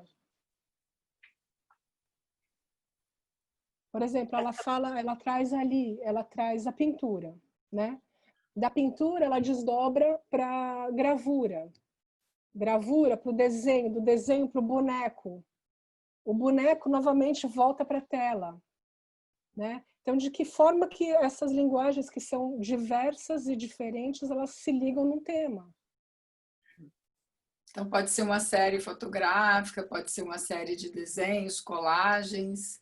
Por exemplo, ela traz a pintura, né? Da pintura, ela desdobra para gravura. Gravura para o desenho, do desenho para o boneco. O boneco, novamente, volta para a tela, né? Então, de que forma que essas linguagens que são diversas e diferentes, elas se ligam num tema? Então, pode ser uma série fotográfica, pode ser uma série de desenhos, colagens.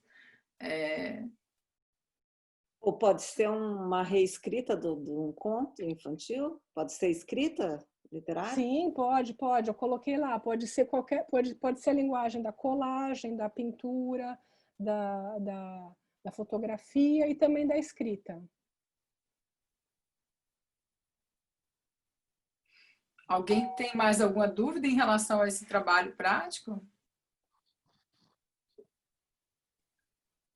Ou pode ser uma reescrita de um conto infantil? Pode ser escrita literária? Sim, pode. Eu coloquei lá. Pode ser pode ser a linguagem da colagem, da pintura, da fotografia e também da escrita. Alguém tem mais alguma dúvida em relação a esse trabalho prático?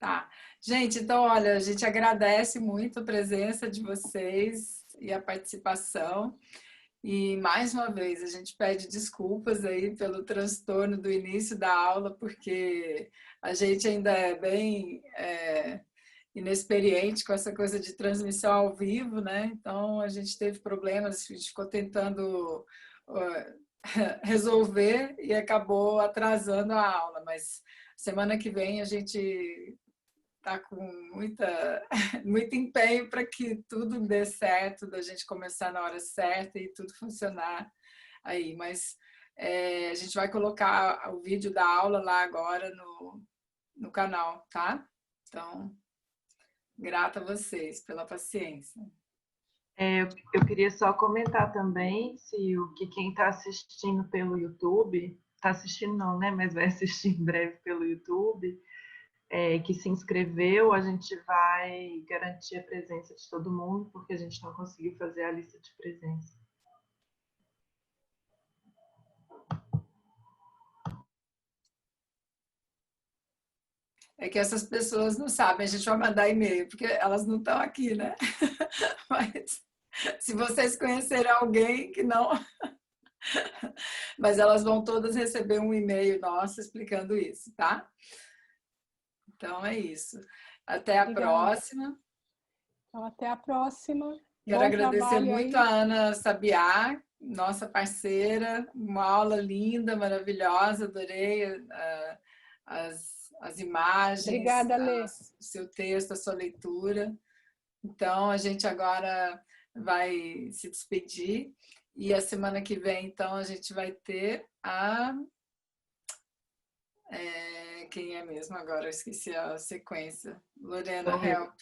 Tá. Gente, então, olha, a gente agradece muito a presença de vocês e a participação. E, mais uma vez, a gente pede desculpas aí pelo transtorno do início da aula, porque a gente ainda é bem inexperiente com essa coisa de transmissão ao vivo, né? Então, a gente teve problemas, a gente ficou tentando resolver e acabou atrasando a aula, mas semana que vem a gente está com muito empenho para que tudo dê certo, da gente começar na hora certa e tudo funcionar aí. Mas a gente vai colocar o vídeo da aula lá agora no canal, tá? Então, grata a vocês pela paciência. Eu queria só comentar também que quem está assistindo pelo YouTube, está assistindo não, né? Mas vai assistir em breve pelo YouTube, que se inscreveu, a gente vai garantir a presença de todo mundo, porque a gente não conseguiu fazer a lista de presença. É que essas pessoas não sabem, a gente vai mandar e-mail, porque elas não estão aqui, né? Mas se vocês conhecerem alguém que não... Mas elas vão todas receber um e-mail nosso explicando isso, tá? Então é isso. Até a próxima. Então, até a próxima. Quero agradecer muito a Ana Sabiá, nossa parceira. Uma aula linda, maravilhosa. Adorei as imagens. Obrigada, Lê. O seu texto, a sua leitura. Então, a gente agora vai se despedir. E a semana que vem, então, a gente vai ter quem é mesmo agora? Eu esqueci a sequência. Lorena, help.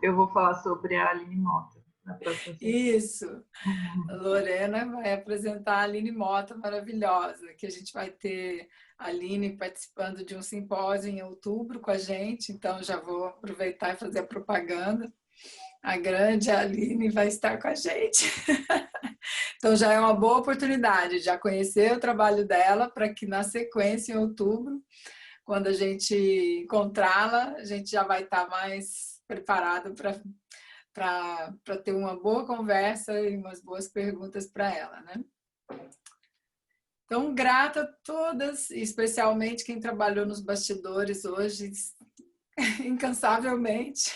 Eu vou falar sobre a Aline Mota. Isso. Lorena vai apresentar a Aline Mota, maravilhosa, que a gente vai ter a Aline participando de um simpósio em outubro com a gente, então já vou aproveitar e fazer a propaganda. A grande Aline vai estar com a gente. Então já é uma boa oportunidade de já conhecer o trabalho dela para que na sequência, em outubro, quando a gente encontrá-la, a gente já vai estar mais preparado para ter uma boa conversa e umas boas perguntas para ela, né? Então, grata a todas, especialmente quem trabalhou nos bastidores hoje, incansavelmente.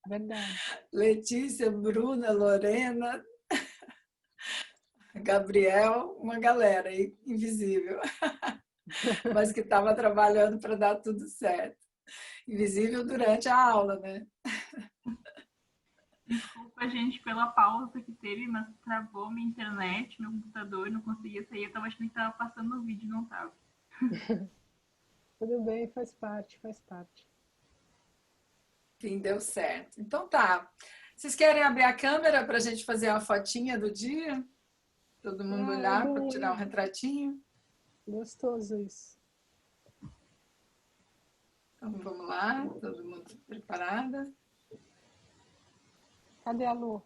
Verdade. Letícia, Bruna, Lorena, Gabriel, uma galera aí invisível, mas que estava trabalhando para dar tudo certo. Invisível durante a aula, né? Desculpa, gente, pela pausa que teve, mas travou minha internet, meu computador, não conseguia sair. Eu estava achando que estava passando o vídeo, não estava. Tudo bem, faz parte, faz parte. Enfim, deu certo. Então tá. Vocês querem abrir a câmera para a gente fazer a fotinha do dia? Todo mundo olhar para tirar um retratinho? Gostoso isso. Então vamos lá, todo mundo preparada? Cadê a Lu?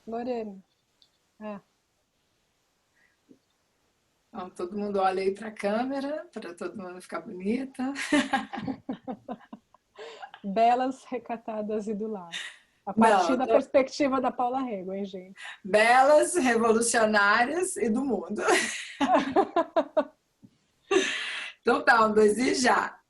Lorena. Então, todo mundo olha aí para a câmera, para todo mundo ficar bonita. Belas, recatadas e do lar. A partir da perspectiva da Paula Rego, hein, gente? Belas, revolucionárias e do mundo. Então tá, 1, 2 e já!